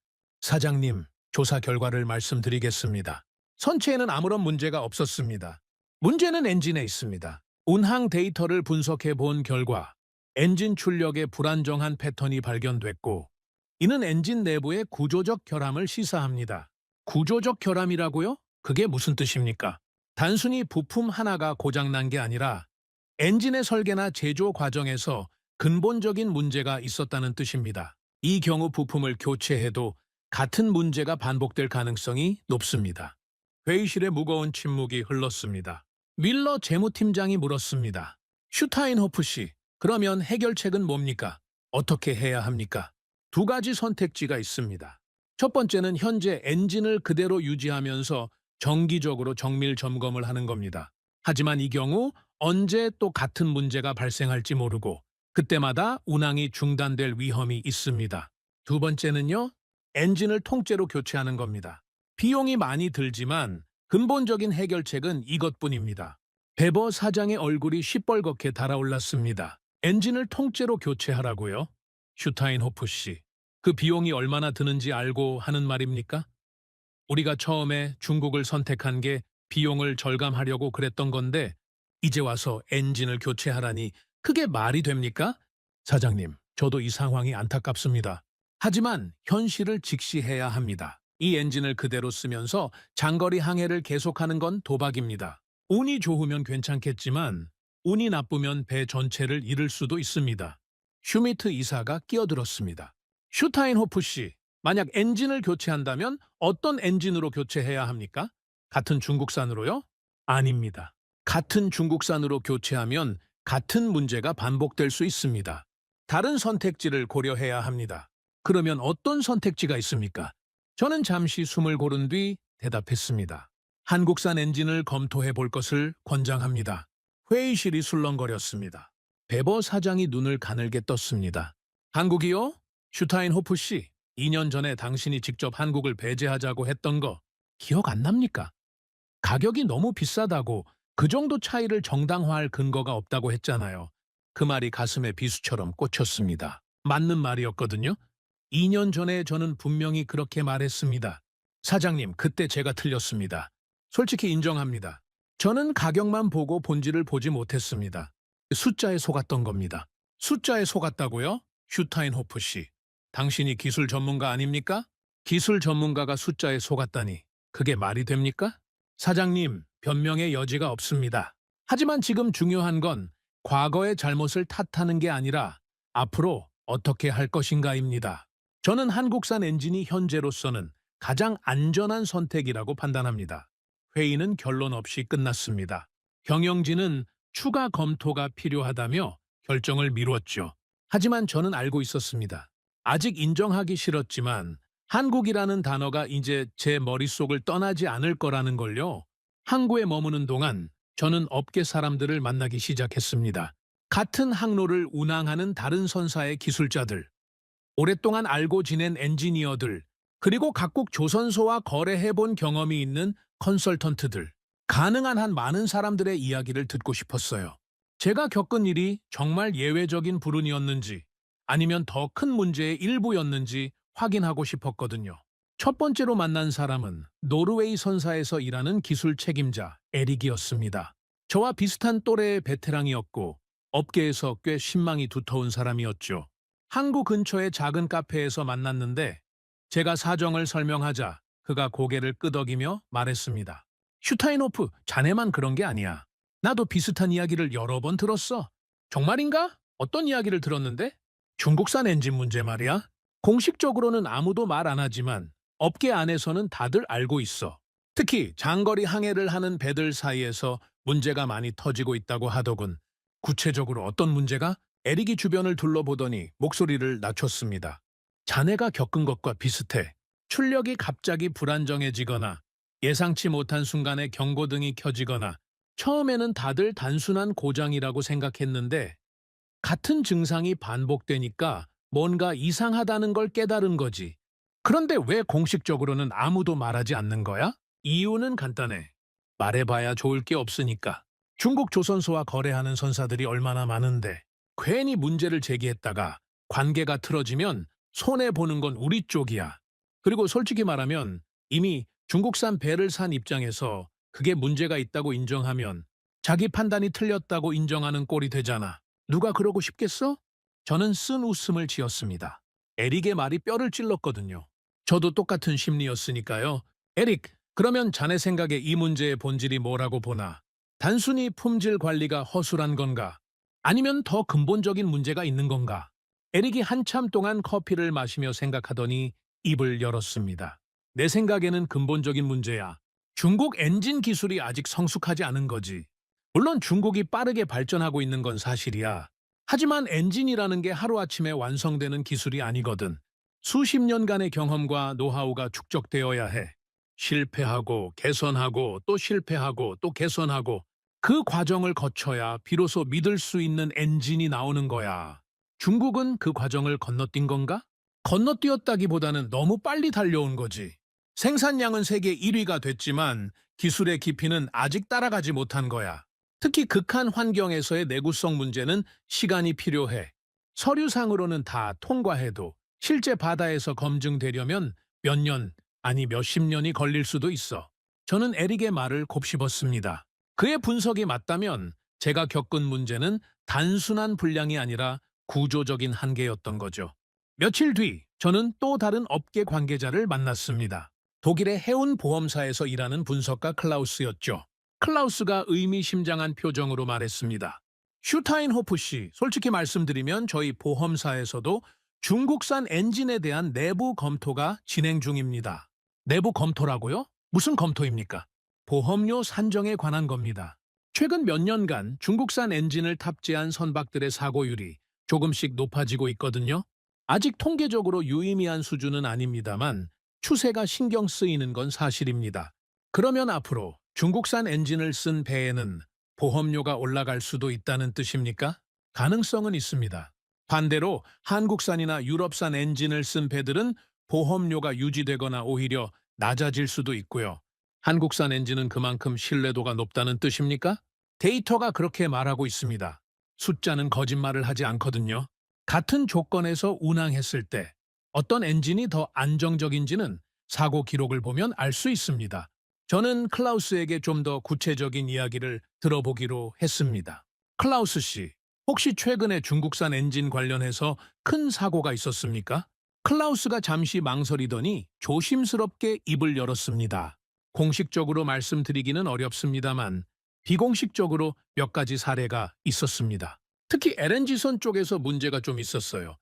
사장님, 조사 결과를 말씀드리겠습니다. 선체에는 아무런 문제가 없었습니다. 문제는 엔진에 있습니다. 운항 데이터를 분석해 본 결과 엔진 출력에 불안정한 패턴이 발견됐고 이는 엔진 내부의 구조적 결함을 시사합니다. 구조적 결함이라고요? 그게 무슨 뜻입니까? 단순히 부품 하나가 고장난 게 아니라 엔진의 설계나 제조 과정에서 근본적인 문제가 있었다는 뜻입니다. 이 경우 부품을 교체해도 같은 문제가 반복될 가능성이 높습니다. 회의실에 무거운 침묵이 흘렀습니다. 밀러 재무팀장이 물었습니다. 슈타인호프 씨, 그러면 해결책은 뭡니까? 어떻게 해야 합니까? 두 가지 선택지가 있습니다. 첫 번째는 현재 엔진을 그대로 유지하면서 정기적으로 정밀 점검을 하는 겁니다. 하지만 이 경우 언제 또 같은 문제가 발생할지 모르고 그때마다 운항이 중단될 위험이 있습니다. 두 번째는요, 엔진을 통째로 교체하는 겁니다. 비용이 많이 들지만 근본적인 해결책은 이것뿐입니다. 베버 사장의 얼굴이 시뻘겋게 달아올랐습니다. 엔진을 통째로 교체하라고요? 슈타인호프 씨, 그 비용이 얼마나 드는지 알고 하는 말입니까? 우리가 처음에 중국을 선택한 게 비용을 절감하려고 그랬던 건데 이제 와서 엔진을 교체하라니 그게 말이 됩니까? 사장님, 저도 이 상황이 안타깝습니다. 하지만 현실을 직시해야 합니다. 이 엔진을 그대로 쓰면서 장거리 항해를 계속하는 건 도박입니다. 운이 좋으면 괜찮겠지만 운이 나쁘면 배 전체를 잃을 수도 있습니다. 슈미트 이사가 끼어들었습니다. 슈타인호프 씨, 만약 엔진을 교체한다면 어떤 엔진으로 교체해야 합니까? 같은 중국산으로요? 아닙니다. 같은 중국산으로 교체하면 같은 문제가 반복될 수 있습니다. 다른 선택지를 고려해야 합니다. 그러면 어떤 선택지가 있습니까? 저는 잠시 숨을 고른 뒤 대답했습니다. 한국산 엔진을 검토해 볼 것을 권장합니다. 회의실이 술렁거렸습니다. 베버 사장이 눈을 가늘게 떴습니다. 한국이요? 슈타인호프 씨, 2년 전에 당신이 직접 한국을 배제하자고 했던 거 기억 안 납니까? 가격이 너무 비싸다고 그 정도 차이를 정당화할 근거가 없다고 했잖아요. 그 말이 가슴에 비수처럼 꽂혔습니다. 맞는 말이었거든요. 2년 전에 저는 분명히 그렇게 말했습니다. 사장님, 그때 제가 틀렸습니다. 솔직히 인정합니다. 저는 가격만 보고 본질을 보지 못했습니다. 숫자에 속았던 겁니다. 숫자에 속았다고요? 슈타인호프 씨, 당신이 기술 전문가 아닙니까? 기술 전문가가 숫자에 속았다니 그게 말이 됩니까? 사장님, 변명의 여지가 없습니다. 하지만 지금 중요한 건 과거의 잘못을 탓하는 게 아니라 앞으로 어떻게 할 것인가입니다. 저는 한국산 엔진이 현재로서는 가장 안전한 선택이라고 판단합니다. 회의는 결론 없이 끝났습니다. 경영진은 추가 검토가 필요하다며 결정을 미뤘죠. 하지만 저는 알고 있었습니다. 아직 인정하기 싫었지만 한국이라는 단어가 이제 제 머릿속을 떠나지 않을 거라는 걸요. 항구에 머무는 동안 저는 업계 사람들을 만나기 시작했습니다. 같은 항로를 운항하는 다른 선사의 기술자들, 오랫동안 알고 지낸 엔지니어들, 그리고 각국 조선소와 거래해본 경험이 있는 컨설턴트들, 가능한 한 많은 사람들의 이야기를 듣고 싶었어요. 제가 겪은 일이 정말 예외적인 불운이었는지 아니면 더 큰 문제의 일부였는지 확인하고 싶었거든요. 첫 번째로 만난 사람은 노르웨이 선사에서 일하는 기술 책임자 에릭이었습니다. 저와 비슷한 또래의 베테랑이었고 업계에서 꽤 신망이 두터운 사람이었죠. 항구 근처의 작은 카페에서 만났는데 제가 사정을 설명하자 그가 고개를 끄덕이며 말했습니다. 슈타인호프, 자네만 그런 게 아니야. 나도 비슷한 이야기를 여러 번 들었어. 정말인가? 어떤 이야기를 들었는데? 중국산 엔진 문제 말이야. 공식적으로는 아무도 말 안 하지만 업계 안에서는 다들 알고 있어. 특히 장거리 항해를 하는 배들 사이에서 문제가 많이 터지고 있다고 하더군. 구체적으로 어떤 문제가? 에릭이 주변을 둘러보더니 목소리를 낮췄습니다. 자네가 겪은 것과 비슷해. 출력이 갑자기 불안정해지거나 예상치 못한 순간에 경고등이 켜지거나 처음에는 다들 단순한 고장이라고 생각했는데 같은 증상이 반복되니까 뭔가 이상하다는 걸 깨달은 거지. 그런데 왜 공식적으로는 아무도 말하지 않는 거야? 이유는 간단해. 말해봐야 좋을 게 없으니까. 중국 조선소와 거래하는 선사들이 얼마나 많은데 괜히 문제를 제기했다가 관계가 틀어지면 손해보는 건 우리 쪽이야. 그리고 솔직히 말하면 이미 중국산 배를 산 입장에서 그게 문제가 있다고 인정하면 자기 판단이 틀렸다고 인정하는 꼴이 되잖아. 누가 그러고 싶겠어? 저는 쓴 웃음을 지었습니다. 에릭의 말이 뼈를 찔렀거든요. 저도 똑같은 심리였으니까요. 에릭, 그러면 자네 생각에 이 문제의 본질이 뭐라고 보나? 단순히 품질 관리가 허술한 건가? 아니면 더 근본적인 문제가 있는 건가? 에릭이 한참 동안 커피를 마시며 생각하더니 입을 열었습니다. 내 생각에는 근본적인 문제야. 중국 엔진 기술이 아직 성숙하지 않은 거지. 물론 중국이 빠르게 발전하고 있는 건 사실이야. 하지만 엔진이라는 게 하루아침에 완성되는 기술이 아니거든. 수십 년간의 경험과 노하우가 축적되어야 해. 실패하고 개선하고 또 실패하고 또 개선하고 그 과정을 거쳐야 비로소 믿을 수 있는 엔진이 나오는 거야. 중국은 그 과정을 건너뛴 건가? 건너뛰었다기보다는 너무 빨리 달려온 거지. 생산량은 세계 1위가 됐지만 기술의 깊이는 아직 따라가지 못한 거야. 특히 극한 환경에서의 내구성 문제는 시간이 필요해. 서류상으로는 다 통과해도 실제 바다에서 검증되려면 몇 년, 아니 몇십 년이 걸릴 수도 있어. 저는 에릭의 말을 곱씹었습니다. 그의 분석이 맞다면 제가 겪은 문제는 단순한 불량이 아니라 구조적인 한계였던 거죠. 며칠 뒤 저는 또 다른 업계 관계자를 만났습니다. 독일의 해운 보험사에서 일하는 분석가 클라우스였죠. 클라우스가 의미심장한 표정으로 말했습니다. 슈타인호프 씨, 솔직히 말씀드리면 저희 보험사에서도 중국산 엔진에 대한 내부 검토가 진행 중입니다. 내부 검토라고요? 무슨 검토입니까? 보험료 산정에 관한 겁니다. 최근 몇 년간 중국산 엔진을 탑재한 선박들의 사고율이 조금씩 높아지고 있거든요. 아직 통계적으로 유의미한 수준은 아닙니다만 추세가 신경 쓰이는 건 사실입니다. 그러면 앞으로 중국산 엔진을 쓴 배에는 보험료가 올라갈 수도 있다는 뜻입니까? 가능성은 있습니다. 반대로 한국산이나 유럽산 엔진을 쓴 배들은 보험료가 유지되거나 오히려 낮아질 수도 있고요. 한국산 엔진은 그만큼 신뢰도가 높다는 뜻입니까? 데이터가 그렇게 말하고 있습니다. 숫자는 거짓말을 하지 않거든요. 같은 조건에서 운항했을 때 어떤 엔진이 더 안정적인지는 사고 기록을 보면 알 수 있습니다. 저는 클라우스에게 좀 더 구체적인 이야기를 들어보기로 했습니다. 클라우스 씨, 혹시 최근에 중국산 엔진 관련해서 큰 사고가 있었습니까? 클라우스가 잠시 망설이더니 조심스럽게 입을 열었습니다. 공식적으로 말씀드리기는 어렵습니다만 비공식적으로 몇 가지 사례가 있었습니다. 특히 LNG선 쪽에서 문제가 좀 있었어요.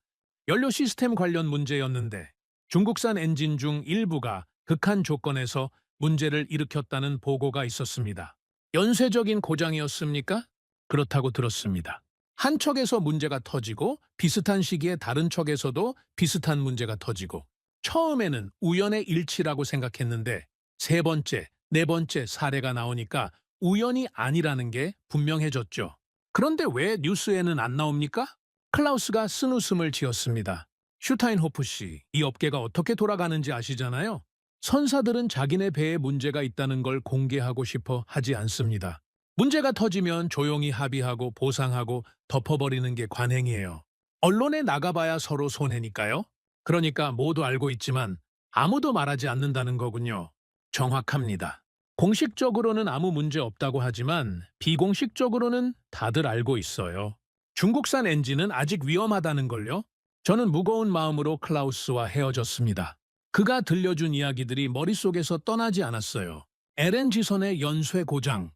연료 시스템 관련 문제였는데 중국산 엔진 중 일부가 극한 조건에서 문제를 일으켰다는 보고가 있었습니다. 연쇄적인 고장이었습니까? 그렇다고 들었습니다. 한 척에서 문제가 터지고 비슷한 시기에 다른 척에서도 비슷한 문제가 터지고 처음에는 우연의 일치라고 생각했는데 세 번째, 네 번째 사례가 나오니까 우연이 아니라는 게 분명해졌죠. 그런데 왜 뉴스에는 안 나옵니까? 클라우스가 쓴웃음을 지었습니다. 슈타인호프 씨, 이 업계가 어떻게 돌아가는지 아시잖아요? 선사들은 자기네 배에 문제가 있다는 걸 공개하고 싶어 하지 않습니다. 문제가 터지면 조용히 합의하고 보상하고 덮어버리는 게 관행이에요. 언론에 나가봐야 서로 손해니까요. 그러니까 모두 알고 있지만 아무도 말하지 않는다는 거군요. 정확합니다. 공식적으로는 아무 문제 없다고 하지만 비공식적으로는 다들 알고 있어요. 중국산 엔진은 아직 위험하다는 걸요. 저는 무거운 마음으로 클라우스와 헤어졌습니다. 그가 들려준 이야기들이 머릿속에서 떠나지 않았어요. LNG선의 연쇄 고장,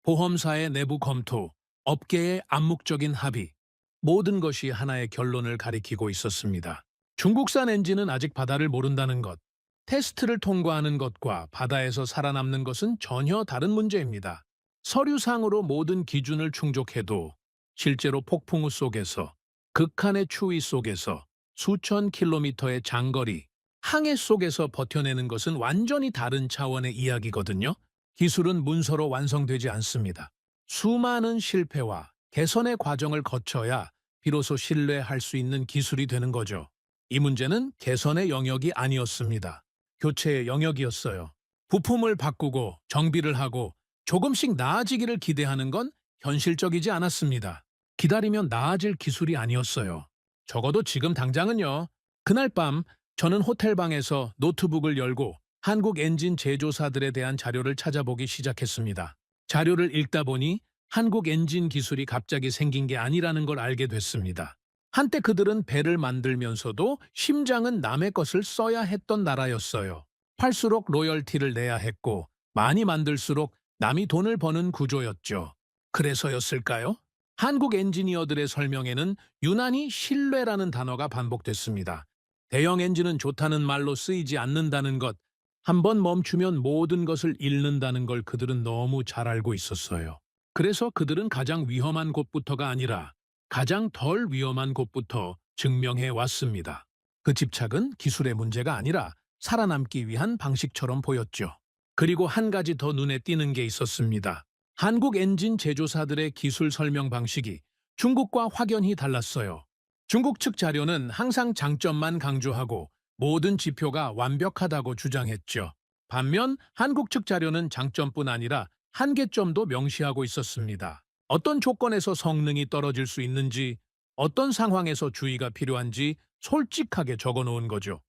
보험사의 내부 검토, 업계의 암묵적인 합의, 모든 것이 하나의 결론을 가리키고 있었습니다. 중국산 엔진은 아직 바다를 모른다는 것, 테스트를 통과하는 것과 바다에서 살아남는 것은 전혀 다른 문제입니다. 서류상으로 모든 기준을 충족해도 실제로 폭풍우 속에서, 극한의 추위 속에서, 수천 킬로미터의 장거리, 항해 속에서 버텨내는 것은 완전히 다른 차원의 이야기거든요. 기술은 문서로 완성되지 않습니다. 수많은 실패와 개선의 과정을 거쳐야 비로소 신뢰할 수 있는 기술이 되는 거죠. 이 문제는 개선의 영역이 아니었습니다. 교체의 영역이었어요. 부품을 바꾸고 정비를 하고 조금씩 나아지기를 기대하는 건 현실적이지 않았습니다. 기다리면 나아질 기술이 아니었어요. 적어도 지금 당장은요. 그날 밤 저는 호텔방에서 노트북을 열고 한국 엔진 제조사들에 대한 자료를 찾아보기 시작했습니다. 자료를 읽다 보니 한국 엔진 기술이 갑자기 생긴 게 아니라는 걸 알게 됐습니다. 한때 그들은 배를 만들면서도 심장은 남의 것을 써야 했던 나라였어요. 팔수록 로열티를 내야 했고 많이 만들수록 남이 돈을 버는 구조였죠. 그래서였을까요? 한국 엔지니어들의 설명에는 유난히 신뢰라는 단어가 반복됐습니다. 대형 엔진은 좋다는 말로 쓰이지 않는다는 것, 한번 멈추면 모든 것을 잃는다는 걸 그들은 너무 잘 알고 있었어요. 그래서 그들은 가장 위험한 곳부터가 아니라 가장 덜 위험한 곳부터 증명해 왔습니다. 그 집착은 기술의 문제가 아니라 살아남기 위한 방식처럼 보였죠. 그리고 한 가지 더 눈에 띄는 게 있었습니다. 한국 엔진 제조사들의 기술 설명 방식이 중국과 확연히 달랐어요. 중국 측 자료는 항상 장점만 강조하고 모든 지표가 완벽하다고 주장했죠. 반면 한국 측 자료는 장점뿐 아니라 한계점도 명시하고 있었습니다. 어떤 조건에서 성능이 떨어질 수 있는지, 어떤 상황에서 주의가 필요한지 솔직하게 적어 놓은 거죠.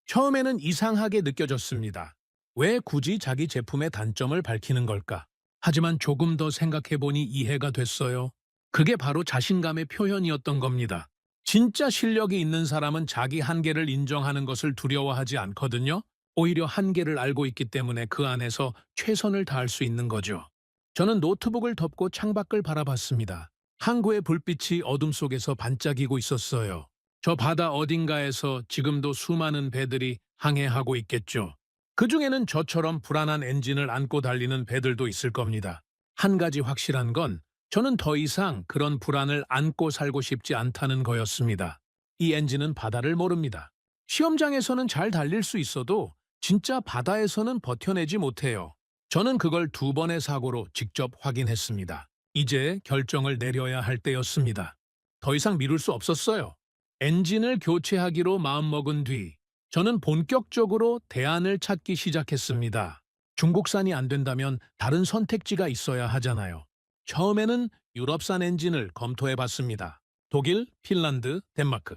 처음에는 이상하게 느껴졌습니다. 왜 굳이 자기 제품의 단점을 밝히는 걸까? 하지만 조금 더 생각해보니 이해가 됐어요. 그게 바로 자신감의 표현이었던 겁니다. 진짜 실력이 있는 사람은 자기 한계를 인정하는 것을 두려워하지 않거든요. 오히려 한계를 알고 있기 때문에 그 안에서 최선을 다할 수 있는 거죠. 저는 노트북을 덮고 창밖을 바라봤습니다. 항구의 불빛이 어둠 속에서 반짝이고 있었어요. 저 바다 어딘가에서 지금도 수많은 배들이 항해하고 있겠죠. 그 중에는 저처럼 불안한 엔진을 안고 달리는 배들도 있을 겁니다. 한 가지 확실한 건 저는 더 이상 그런 불안을 안고 살고 싶지 않다는 거였습니다. 이 엔진은 바다를 모릅니다. 시험장에서는 잘 달릴 수 있어도 진짜 바다에서는 버텨내지 못해요. 저는 그걸 2번의 사고로 직접 확인했습니다. 이제 결정을 내려야 할 때였습니다. 더 이상 미룰 수 없었어요. 엔진을 교체하기로 마음먹은 뒤 저는 본격적으로 대안을 찾기 시작했습니다. 중국산이 안 된다면 다른 선택지가 있어야 하잖아요. 처음에는 유럽산 엔진을 검토해봤습니다. 독일, 핀란드, 덴마크.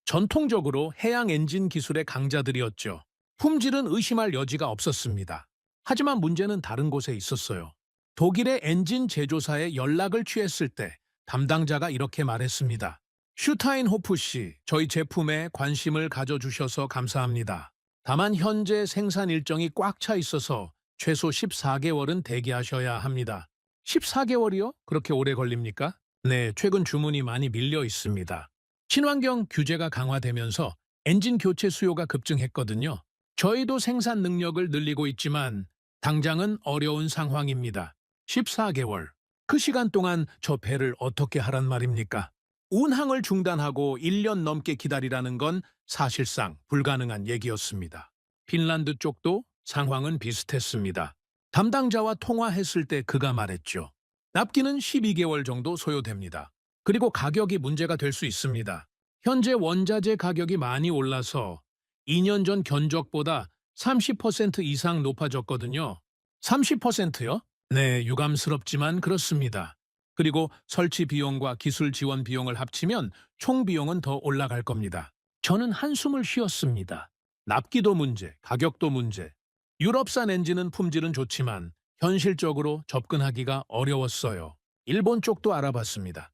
전통적으로 해양 엔진 기술의 강자들이었죠. 품질은 의심할 여지가 없었습니다. 하지만 문제는 다른 곳에 있었어요. 독일의 엔진 제조사에 연락을 취했을 때 담당자가 이렇게 말했습니다. 슈타인호프 씨, 저희 제품에 관심을 가져주셔서 감사합니다. 다만 현재 생산 일정이 꽉 차 있어서 최소 14개월은 대기하셔야 합니다. 14개월이요? 그렇게 오래 걸립니까? 네, 최근 주문이 많이 밀려 있습니다. 친환경 규제가 강화되면서 엔진 교체 수요가 급증했거든요. 저희도 생산 능력을 늘리고 있지만 당장은 어려운 상황입니다. 14개월. 그 시간 동안 저 배를 어떻게 하란 말입니까? 운항을 중단하고 1년 넘게 기다리라는 건 사실상 불가능한 얘기였습니다. 핀란드 쪽도 상황은 비슷했습니다. 담당자와 통화했을 때 그가 말했죠. 납기는 12개월 정도 소요됩니다. 그리고 가격이 문제가 될 수 있습니다. 현재 원자재 가격이 많이 올라서 2년 전 견적보다 30% 이상 높아졌거든요. 30%요? 네, 유감스럽지만 그렇습니다. 그리고 설치 비용과 기술 지원 비용을 합치면 총 비용은 더 올라갈 겁니다. 저는 한숨을 쉬었습니다. 납기도 문제, 가격도 문제. 유럽산 엔진은 품질은 좋지만 현실적으로 접근하기가 어려웠어요. 일본 쪽도 알아봤습니다.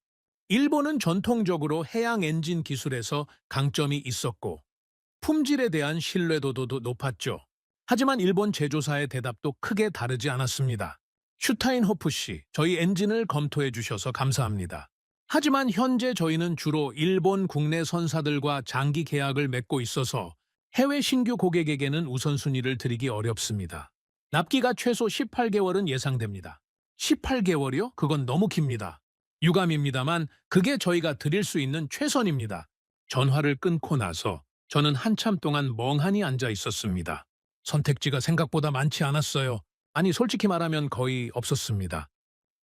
일본은 전통적으로 해양 엔진 기술에서 강점이 있었고 품질에 대한 신뢰도도 높았죠. 하지만 일본 제조사의 대답도 크게 다르지 않았습니다. 슈타인호프 씨, 저희 엔진을 검토해 주셔서 감사합니다. 하지만 현재 저희는 주로 일본 국내 선사들과 장기 계약을 맺고 있어서 해외 신규 고객에게는 우선순위를 드리기 어렵습니다. 납기가 최소 18개월은 예상됩니다. 18개월이요? 그건 너무 깁니다. 유감입니다만 그게 저희가 드릴 수 있는 최선입니다. 전화를 끊고 나서 저는 한참 동안 멍하니 앉아 있었습니다. 선택지가 생각보다 많지 않았어요. 아니, 솔직히 말하면 거의 없었습니다.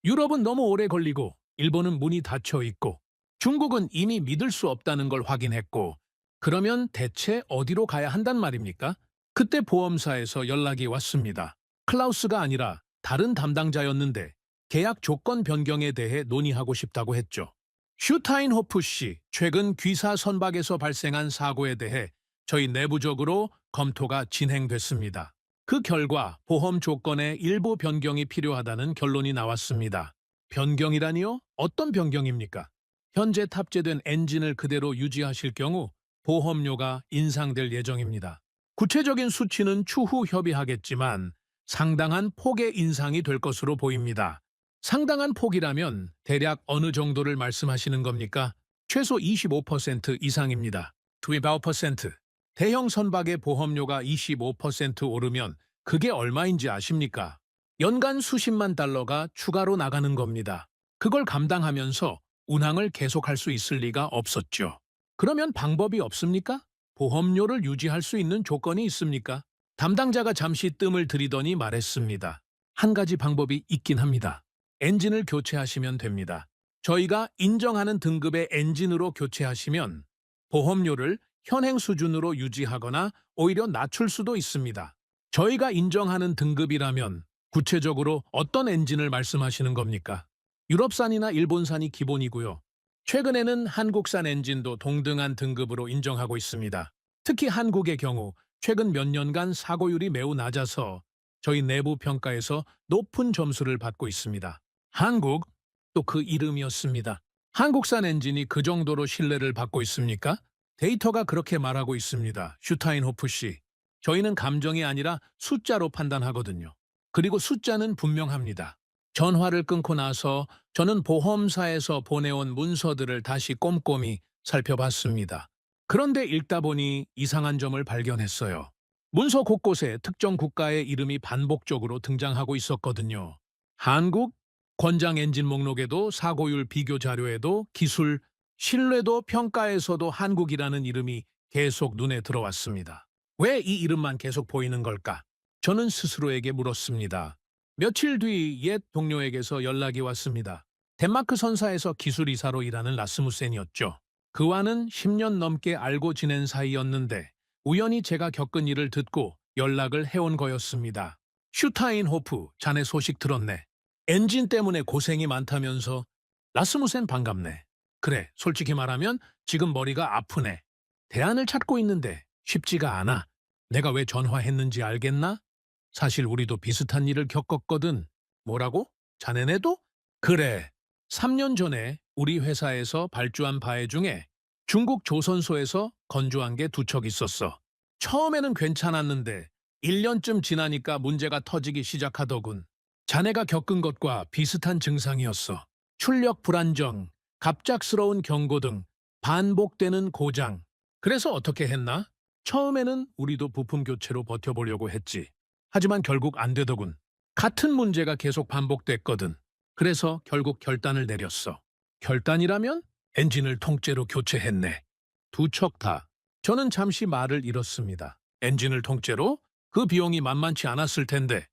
유럽은 너무 오래 걸리고 일본은 문이 닫혀 있고 중국은 이미 믿을 수 없다는 걸 확인했고 그러면 대체 어디로 가야 한단 말입니까? 그때 보험사에서 연락이 왔습니다. 클라우스가 아니라 다른 담당자였는데 계약 조건 변경에 대해 논의하고 싶다고 했죠. 슈타인호프 씨, 최근 귀사 선박에서 발생한 사고에 대해 저희 내부적으로 검토가 진행됐습니다. 그 결과 보험 조건에 일부 변경이 필요하다는 결론이 나왔습니다. 변경이라니요? 어떤 변경입니까? 현재 탑재된 엔진을 그대로 유지하실 경우 보험료가 인상될 예정입니다. 구체적인 수치는 추후 협의하겠지만 상당한 폭의 인상이 될 것으로 보입니다. 상당한 폭이라면 대략 어느 정도를 말씀하시는 겁니까? 최소 25% 이상입니다. 25%. 대형 선박의 보험료가 25% 오르면 그게 얼마인지 아십니까? 연간 수십만 달러가 추가로 나가는 겁니다. 그걸 감당하면서 운항을 계속할 수 있을 리가 없었죠. 그러면 방법이 없습니까? 보험료를 유지할 수 있는 조건이 있습니까? 담당자가 잠시 뜸을 들이더니 말했습니다. 한 가지 방법이 있긴 합니다. 엔진을 교체하시면 됩니다. 저희가 인정하는 등급의 엔진으로 교체하시면 보험료를 현행 수준으로 유지하거나 오히려 낮출 수도 있습니다. 저희가 인정하는 등급이라면 구체적으로 어떤 엔진을 말씀하시는 겁니까? 유럽산이나 일본산이 기본이고요. 최근에는 한국산 엔진도 동등한 등급으로 인정하고 있습니다. 특히 한국의 경우 최근 몇 년간 사고율이 매우 낮아서 저희 내부 평가에서 높은 점수를 받고 있습니다. 한국, 또 그 이름이었습니다. 한국산 엔진이 그 정도로 신뢰를 받고 있습니까? 데이터가 그렇게 말하고 있습니다. 슈타인호프 씨. 저희는 감정이 아니라 숫자로 판단하거든요. 그리고 숫자는 분명합니다. 전화를 끊고 나서 저는 보험사에서 보내온 문서들을 다시 꼼꼼히 살펴봤습니다. 그런데 읽다 보니 이상한 점을 발견했어요. 문서 곳곳에 특정 국가의 이름이 반복적으로 등장하고 있었거든요. 한국, 권장 엔진 목록에도 사고율 비교 자료에도 기술, 신뢰도 평가에서도 한국이라는 이름이 계속 눈에 들어왔습니다. 왜 이 이름만 계속 보이는 걸까? 저는 스스로에게 물었습니다. 며칠 뒤 옛 동료에게서 연락이 왔습니다. 덴마크 선사에서 기술이사로 일하는 라스무센이었죠. 그와는 10년 넘게 알고 지낸 사이였는데 우연히 제가 겪은 일을 듣고 연락을 해온 거였습니다. 슈타인호프, 자네 소식 들었네. 엔진 때문에 고생이 많다면서. 라스무센 반갑네. 그래, 솔직히 말하면 지금 머리가 아프네. 대안을 찾고 있는데 쉽지가 않아. 내가 왜 전화했는지 알겠나? 사실 우리도 비슷한 일을 겪었거든. 뭐라고? 자네네도? 그래. 3년 전에 우리 회사에서 발주한 바해 중에 중국 조선소에서 건조한 게 2척 있었어. 처음에는 괜찮았는데 1년쯤 지나니까 문제가 터지기 시작하더군. 자네가 겪은 것과 비슷한 증상이었어. 출력 불안정, 갑작스러운 경고 등 반복되는 고장. 그래서 어떻게 했나? 처음에는 우리도 부품 교체로 버텨보려고 했지. 하지만 결국 안 되더군. 같은 문제가 계속 반복됐거든. 그래서 결국 결단을 내렸어. 결단이라면? 엔진을 통째로 교체했네. 두 척 다. 저는 잠시 말을 잃었습니다. 엔진을 통째로? 그 비용이 만만치 않았을 텐데.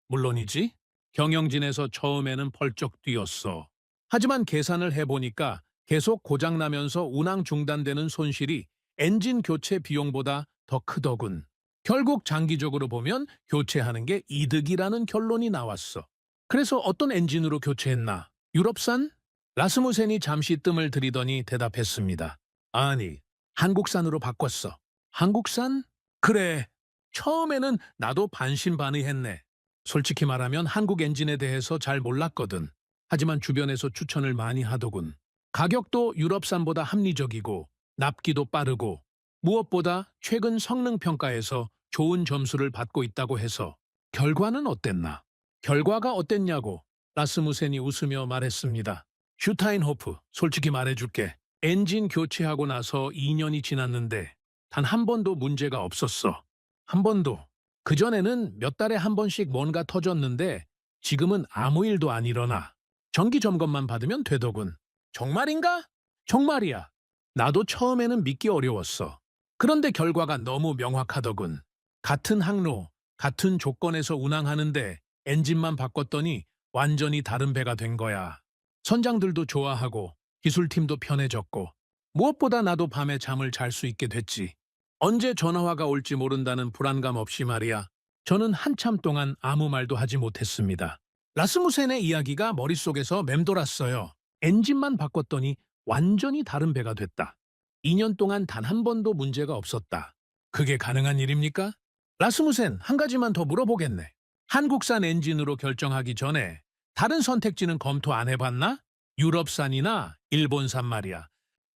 물론이지. 경영진에서 처음에는 펄쩍 뛰었어. 하지만 계산을 해보니까 계속 고장나면서 운항 중단되는 손실이 엔진 교체 비용보다 더 크더군. 결국 장기적으로 보면 교체하는 게 이득이라는 결론이 나왔어. 그래서 어떤 엔진으로 교체했나? 유럽산? 라스무센이 잠시 뜸을 들이더니 대답했습니다. 아니, 한국산으로 바꿨어. 한국산? 그래. 처음에는 나도 반신반의했네. 솔직히 말하면 한국 엔진에 대해서 잘 몰랐거든. 하지만 주변에서 추천을 많이 하더군. 가격도 유럽산보다 합리적이고 납기도 빠르고 무엇보다 최근 성능 평가에서 좋은 점수를 받고 있다고 해서 결과는 어땠나? 결과가 어땠냐고 라스무센이 웃으며 말했습니다. 슈타인호프, 솔직히 말해줄게. 엔진 교체하고 나서 2년이 지났는데 단 한 번도 문제가 없었어. 한 번도. 그전에는 몇 달에 한 번씩 뭔가 터졌는데 지금은 아무 일도 안 일어나. 정기 점검만 받으면 되더군. 정말인가? 정말이야. 나도 처음에는 믿기 어려웠어. 그런데 결과가 너무 명확하더군. 같은 항로, 같은 조건에서 운항하는데 엔진만 바꿨더니 완전히 다른 배가 된 거야. 선장들도 좋아하고 기술팀도 편해졌고 무엇보다 나도 밤에 잠을 잘 수 있게 됐지. 언제 전화화가 올지 모른다는 불안감 없이 말이야. 저는 한참 동안 아무 말도 하지 못했습니다. 라스무센의 이야기가 머릿속에서 맴돌았어요. 엔진만 바꿨더니 완전히 다른 배가 됐다. 2년 동안 단 한 번도 문제가 없었다. 그게 가능한 일입니까? 라스무센, 한 가지만 더 물어보겠네. 한국산 엔진으로 결정하기 전에 다른 선택지는 검토 안 해봤나? 유럽산이나 일본산 말이야.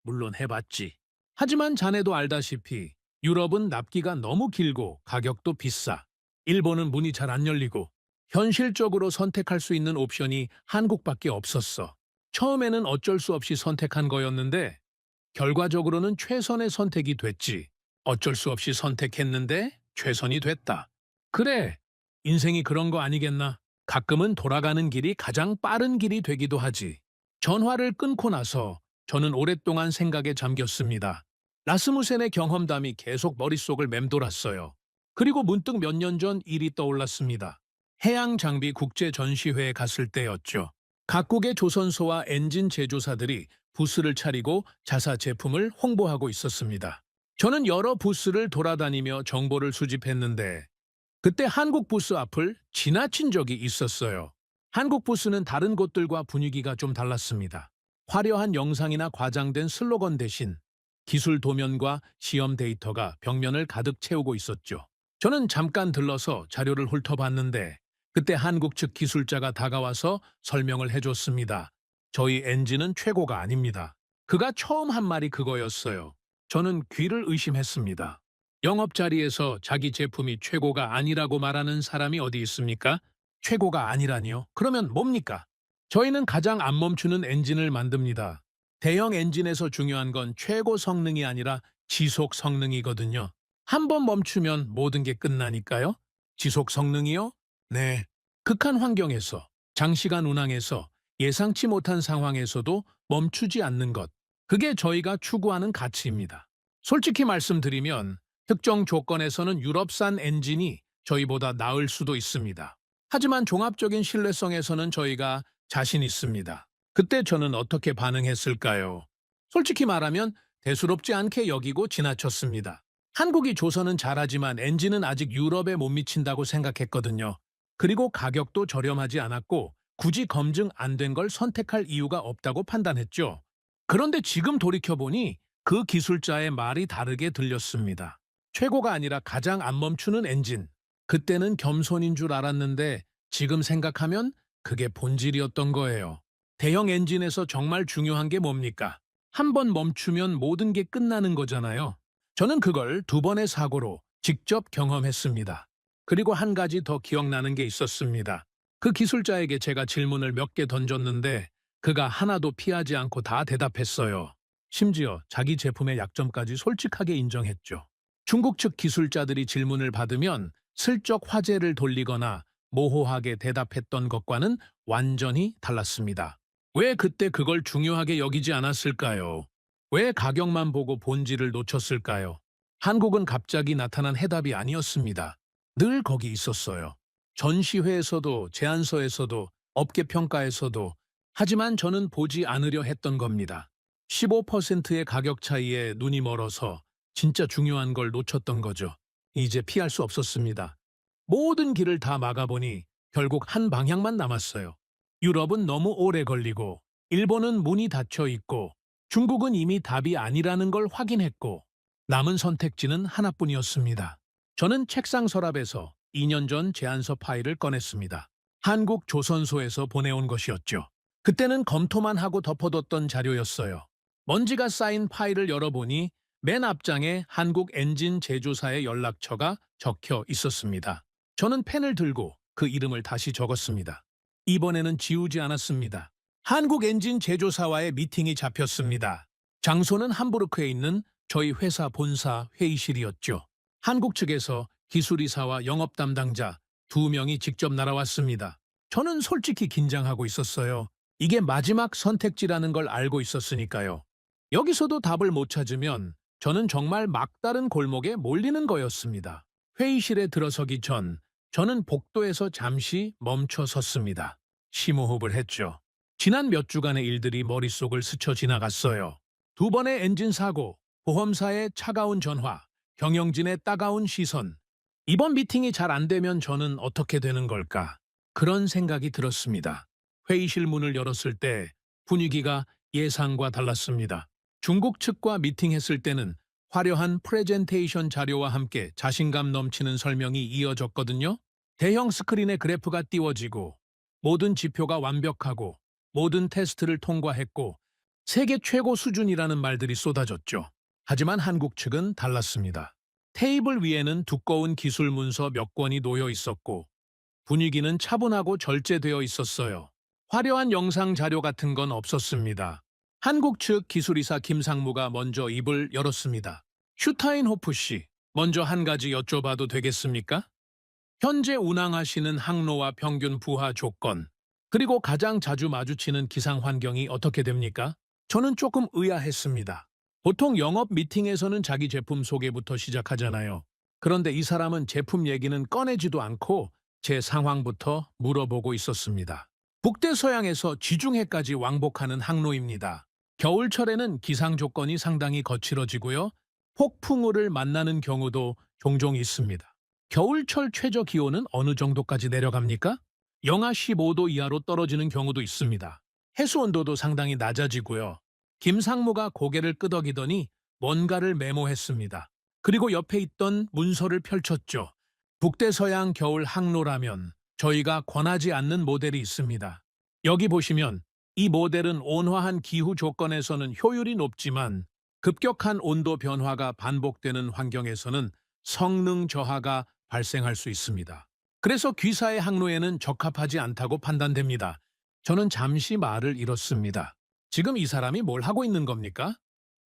물론 해봤지. 하지만 자네도 알다시피 유럽은 납기가 너무 길고 가격도 비싸. 일본은 문이 잘 안 열리고 현실적으로 선택할 수 있는 옵션이 한국밖에 없었어. 처음에는 어쩔 수 없이 선택한 거였는데 결과적으로는 최선의 선택이 됐지. 어쩔 수 없이 선택했는데 최선이 됐다. 그래, 인생이 그런 거 아니겠나? 가끔은 돌아가는 길이 가장 빠른 길이 되기도 하지. 전화를 끊고 나서 저는 오랫동안 생각에 잠겼습니다. 라스무센의 경험담이 계속 머릿속을 맴돌았어요. 그리고 문득 몇 년 전 일이 떠올랐습니다. 해양장비 국제전시회에 갔을 때였죠. 각국의 조선소와 엔진 제조사들이 부스를 차리고 자사 제품을 홍보하고 있었습니다. 저는 여러 부스를 돌아다니며 정보를 수집했는데 그때 한국 부스 앞을 지나친 적이 있었어요. 한국 부스는 다른 곳들과 분위기가 좀 달랐습니다. 화려한 영상이나 과장된 슬로건 대신 기술 도면과 시험 데이터가 벽면을 가득 채우고 있었죠. 저는 잠깐 들러서 자료를 훑어봤는데 그때 한국 측 기술자가 다가와서 설명을 해줬습니다. 저희 엔진은 최고가 아닙니다. 그가 처음 한 말이 그거였어요. 저는 귀를 의심했습니다. 영업 자리에서 자기 제품이 최고가 아니라고 말하는 사람이 어디 있습니까? 최고가 아니라니요? 그러면 뭡니까? 저희는 가장 안 멈추는 엔진을 만듭니다. 대형 엔진에서 중요한 건 최고 성능이 아니라 지속 성능이거든요. 한 번 멈추면 모든 게 끝나니까요. 지속 성능이요? 네. 극한 환경에서, 장시간 운항에서, 예상치 못한 상황에서도 멈추지 않는 것. 그게 저희가 추구하는 가치입니다. 솔직히 말씀드리면 특정 조건에서는 유럽산 엔진이 저희보다 나을 수도 있습니다. 하지만 종합적인 신뢰성에서는 저희가 자신 있습니다. 그때 저는 어떻게 반응했을까요? 솔직히 말하면 대수롭지 않게 여기고 지나쳤습니다. 한국이 조선은 잘하지만 엔진은 아직 유럽에 못 미친다고 생각했거든요. 그리고 가격도 저렴하지 않았고 굳이 검증 안 된 걸 선택할 이유가 없다고 판단했죠. 그런데 지금 돌이켜보니 그 기술자의 말이 다르게 들렸습니다. 최고가 아니라 가장 안 멈추는 엔진. 그때는 겸손인 줄 알았는데 지금 생각하면 그게 본질이었던 거예요. 대형 엔진에서 정말 중요한 게 뭡니까? 한 번 멈추면 모든 게 끝나는 거잖아요. 저는 그걸 두 번의 사고로 직접 경험했습니다. 그리고 한 가지 더 기억나는 게 있었습니다. 그 기술자에게 제가 질문을 몇 개 던졌는데 그가 하나도 피하지 않고 다 대답했어요. 심지어 자기 제품의 약점까지 솔직하게 인정했죠. 중국 측 기술자들이 질문을 받으면 슬쩍 화제를 돌리거나 모호하게 대답했던 것과는 완전히 달랐습니다. 왜 그때 그걸 중요하게 여기지 않았을까요? 왜 가격만 보고 본질을 놓쳤을까요? 한국은 갑자기 나타난 해답이 아니었습니다. 늘 거기 있었어요. 전시회에서도 제안서에서도 업계 평가에서도. 하지만 저는 보지 않으려 했던 겁니다. 15%의 가격 차이에 눈이 멀어서 진짜 중요한 걸 놓쳤던 거죠. 이제 피할 수 없었습니다. 모든 길을 다 막아보니 결국 한 방향만 남았어요. 유럽은 너무 오래 걸리고, 일본은 문이 닫혀 있고, 중국은 이미 답이 아니라는 걸 확인했고, 남은 선택지는 하나뿐이었습니다. 저는 책상 서랍에서 2년 전 제안서 파일을 꺼냈습니다. 한국 조선소에서 보내온 것이었죠. 그때는 검토만 하고 덮어뒀던 자료였어요. 먼지가 쌓인 파일을 열어보니 맨 앞장에 한국 엔진 제조사의 연락처가 적혀 있었습니다. 저는 펜을 들고 그 이름을 다시 적었습니다. 이번에는 지우지 않았습니다. 한국 엔진 제조사와의 미팅이 잡혔습니다. 장소는 함부르크에 있는 저희 회사 본사 회의실이었죠. 한국 측에서 기술이사와 영업 담당자 2명이 직접 날아왔습니다. 저는 솔직히 긴장하고 있었어요. 이게 마지막 선택지라는 걸 알고 있었으니까요. 여기서도 답을 못 찾으면 저는 정말 막다른 골목에 몰리는 거였습니다. 회의실에 들어서기 전 저는 복도에서 잠시 멈춰 섰습니다. 심호흡을 했죠. 지난 몇 주간의 일들이 머릿속을 스쳐 지나갔어요. 2번의 엔진 사고, 보험사의 차가운 전화, 경영진의 따가운 시선. 이번 미팅이 잘 안 되면 저는 어떻게 되는 걸까? 그런 생각이 들었습니다. 회의실 문을 열었을 때 분위기가 예상과 달랐습니다. 중국 측과 미팅했을 때는 화려한 프레젠테이션 자료와 함께 자신감 넘치는 설명이 이어졌거든요. 대형 스크린에 그래프가 띄워지고 모든 지표가 완벽하고 모든 테스트를 통과했고 세계 최고 수준이라는 말들이 쏟아졌죠. 하지만 한국 측은 달랐습니다. 테이블 위에는 두꺼운 기술 문서 몇 권이 놓여 있었고 분위기는 차분하고 절제되어 있었어요. 화려한 영상 자료 같은 건 없었습니다. 한국 측 기술이사 김상무가 먼저 입을 열었습니다. 슈타인호프 씨, 먼저 한 가지 여쭤봐도 되겠습니까? 현재 운항하시는 항로와 평균 부하 조건, 그리고 가장 자주 마주치는 기상 환경이 어떻게 됩니까? 저는 조금 의아했습니다. 보통 영업 미팅에서는 자기 제품 소개부터 시작하잖아요. 그런데 이 사람은 제품 얘기는 꺼내지도 않고 제 상황부터 물어보고 있었습니다. 북대서양에서 지중해까지 왕복하는 항로입니다. 겨울철에는 기상 조건이 상당히 거칠어지고요. 폭풍우를 만나는 경우도 종종 있습니다. 겨울철 최저 기온은 어느 정도까지 내려갑니까? 영하 15도 이하로 떨어지는 경우도 있습니다. 해수 온도도 상당히 낮아지고요. 김상무가 고개를 끄덕이더니 뭔가를 메모했습니다. 그리고 옆에 있던 문서를 펼쳤죠. 북대서양 겨울 항로라면 저희가 권하지 않는 모델이 있습니다. 여기 보시면 이 모델은 온화한 기후 조건에서는 효율이 높지만 급격한 온도 변화가 반복되는 환경에서는 성능 저하가 발생할 수 있습니다. 그래서 귀사의 항로에는 적합하지 않다고 판단됩니다. 저는 잠시 말을 잃었습니다. 지금 이 사람이 뭘 하고 있는 겁니까?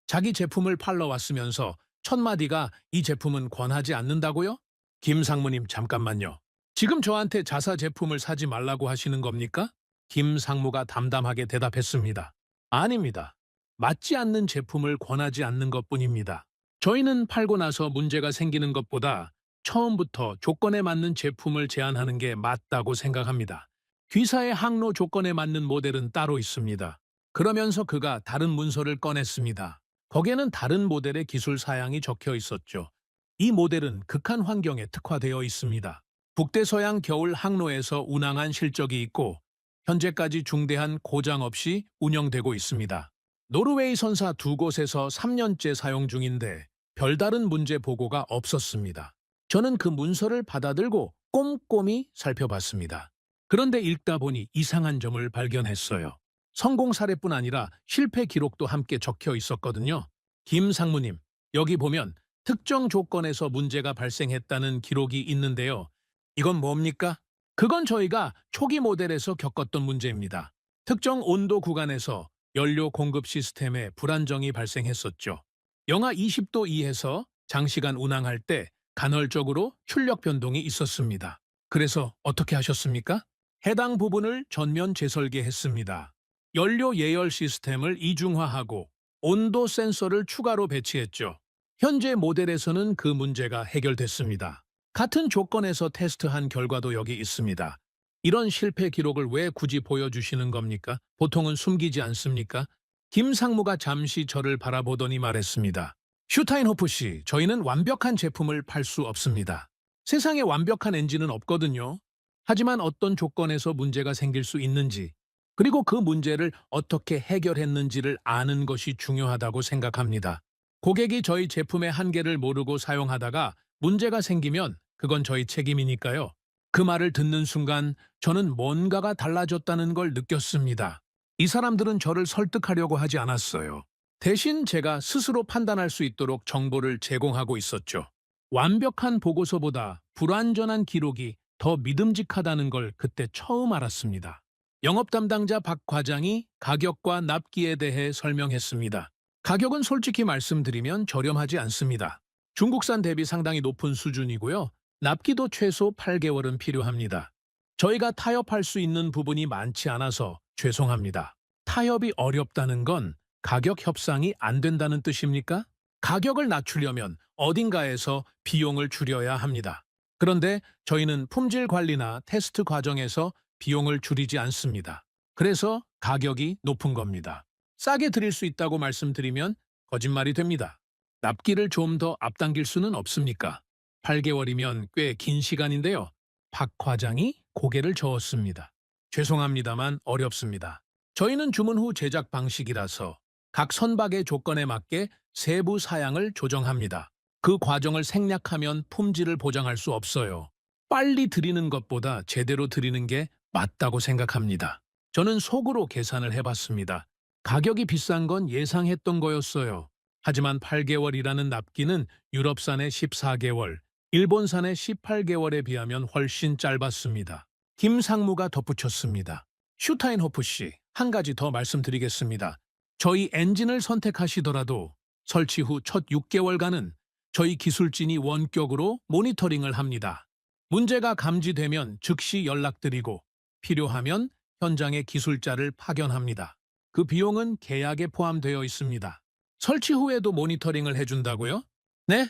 자기 제품을 팔러 왔으면서 첫 마디가 이 제품은 권하지 않는다고요? 김상무님 잠깐만요. 지금 저한테 자사 제품을 사지 말라고 하시는 겁니까? 김상무가 담담하게 대답했습니다. 아닙니다. 맞지 않는 제품을 권하지 않는 것뿐입니다. 저희는 팔고 나서 문제가 생기는 것보다 처음부터 조건에 맞는 제품을 제안하는 게 맞다고 생각합니다. 귀사의 항로 조건에 맞는 모델은 따로 있습니다. 그러면서 그가 다른 문서를 꺼냈습니다. 거기에는 다른 모델의 기술 사양이 적혀 있었죠. 이 모델은 극한 환경에 특화되어 있습니다. 북대서양 겨울 항로에서 운항한 실적이 있고 현재까지 중대한 고장 없이 운영되고 있습니다. 노르웨이 선사 2곳에서 3년째 사용 중인데 별다른 문제 보고가 없었습니다. 저는 그 문서를 받아들고 꼼꼼히 살펴봤습니다. 그런데 읽다 보니 이상한 점을 발견했어요. 성공 사례뿐 아니라 실패 기록도 함께 적혀 있었거든요. 김 상무님, 여기 보면 특정 조건에서 문제가 발생했다는 기록이 있는데요. 이건 뭡니까? 그건 저희가 초기 모델에서 겪었던 문제입니다. 특정 온도 구간에서 연료 공급 시스템에 불안정이 발생했었죠. 영하 20도 이하에서 장시간 운항할 때 간헐적으로 출력 변동이 있었습니다. 그래서 어떻게 하셨습니까? 해당 부분을 전면 재설계했습니다. 연료 예열 시스템을 이중화하고 온도 센서를 추가로 배치했죠. 현재 모델에서는 그 문제가 해결됐습니다. 같은 조건에서 테스트한 결과도 여기 있습니다. 이런 실패 기록을 왜 굳이 보여주시는 겁니까? 보통은 숨기지 않습니까? 김 상무가 잠시 저를 바라보더니 말했습니다. 슈타인호프 씨, 저희는 완벽한 제품을 팔 수 없습니다. 세상에 완벽한 엔진은 없거든요. 하지만 어떤 조건에서 문제가 생길 수 있는지, 그리고 그 문제를 어떻게 해결했는지를 아는 것이 중요하다고 생각합니다. 고객이 저희 제품의 한계를 모르고 사용하다가 문제가 생기면 그건 저희 책임이니까요. 그 말을 듣는 순간 저는 뭔가가 달라졌다는 걸 느꼈습니다. 이 사람들은 저를 설득하려고 하지 않았어요. 대신 제가 스스로 판단할 수 있도록 정보를 제공하고 있었죠. 완벽한 보고서보다 불완전한 기록이 더 믿음직하다는 걸 그때 처음 알았습니다. 영업 담당자 박 과장이 가격과 납기에 대해 설명했습니다. 가격은 솔직히 말씀드리면 저렴하지 않습니다. 중국산 대비 상당히 높은 수준이고요. 납기도 최소 8개월은 필요합니다. 저희가 타협할 수 있는 부분이 많지 않아서 죄송합니다. 타협이 어렵다는 건 가격 협상이 안 된다는 뜻입니까? 가격을 낮추려면 어딘가에서 비용을 줄여야 합니다. 그런데 저희는 품질 관리나 테스트 과정에서 비용을 줄이지 않습니다. 그래서 가격이 높은 겁니다. 싸게 드릴 수 있다고 말씀드리면 거짓말이 됩니다. 납기를 좀 더 앞당길 수는 없습니까? 8개월이면 꽤 긴 시간인데요. 박 과장이 고개를 저었습니다. 죄송합니다만 어렵습니다. 저희는 주문 후 제작 방식이라서 각 선박의 조건에 맞게 세부 사양을 조정합니다. 그 과정을 생략하면 품질을 보장할 수 없어요. 빨리 드리는 것보다 제대로 드리는 게 맞다고 생각합니다. 저는 속으로 계산을 해봤습니다. 가격이 비싼 건 예상했던 거였어요. 하지만 8개월이라는 납기는 유럽산의 14개월, 일본산의 18개월에 비하면 훨씬 짧았습니다. 김 상무가 덧붙였습니다. 슈타인호프 씨, 한 가지 더 말씀드리겠습니다. 저희 엔진을 선택하시더라도 설치 후 첫 6개월간은 저희 기술진이 원격으로 모니터링을 합니다. 문제가 감지되면 즉시 연락드리고 필요하면 현장에 기술자를 파견합니다. 그 비용은 계약에 포함되어 있습니다. 설치 후에도 모니터링을 해준다고요? 네?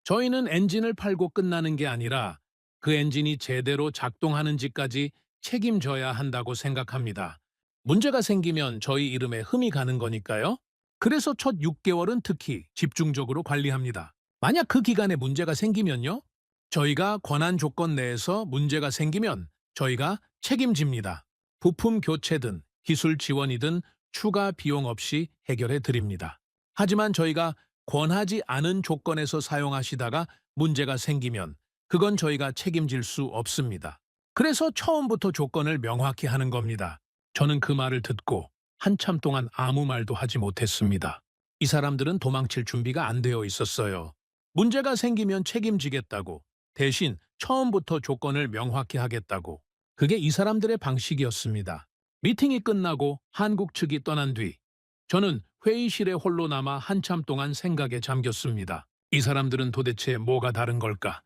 저희는 엔진을 팔고 끝나는 게 아니라 그 엔진이 제대로 작동하는지까지 책임져야 한다고 생각합니다. 문제가 생기면 저희 이름에 흠이 가는 거니까요. 그래서 첫 6개월은 특히 집중적으로 관리합니다. 만약 그 기간에 문제가 생기면요? 저희가 권한 조건 내에서 문제가 생기면 저희가 책임집니다. 부품 교체든 기술 지원이든 추가 비용 없이 해결해 드립니다. 하지만 저희가 권하지 않은 조건에서 사용하시다가 문제가 생기면 그건 저희가 책임질 수 없습니다. 그래서 처음부터 조건을 명확히 하는 겁니다. 저는 그 말을 듣고 한참 동안 아무 말도 하지 못했습니다. 이 사람들은 도망칠 준비가 안 되어 있었어요. 문제가 생기면 책임지겠다고, 대신 처음부터 조건을 명확히 하겠다고. 그게 이 사람들의 방식이었습니다. 미팅이 끝나고 한국 측이 떠난 뒤 저는 회의실에 홀로 남아 한참 동안 생각에 잠겼습니다. 이 사람들은 도대체 뭐가 다른 걸까?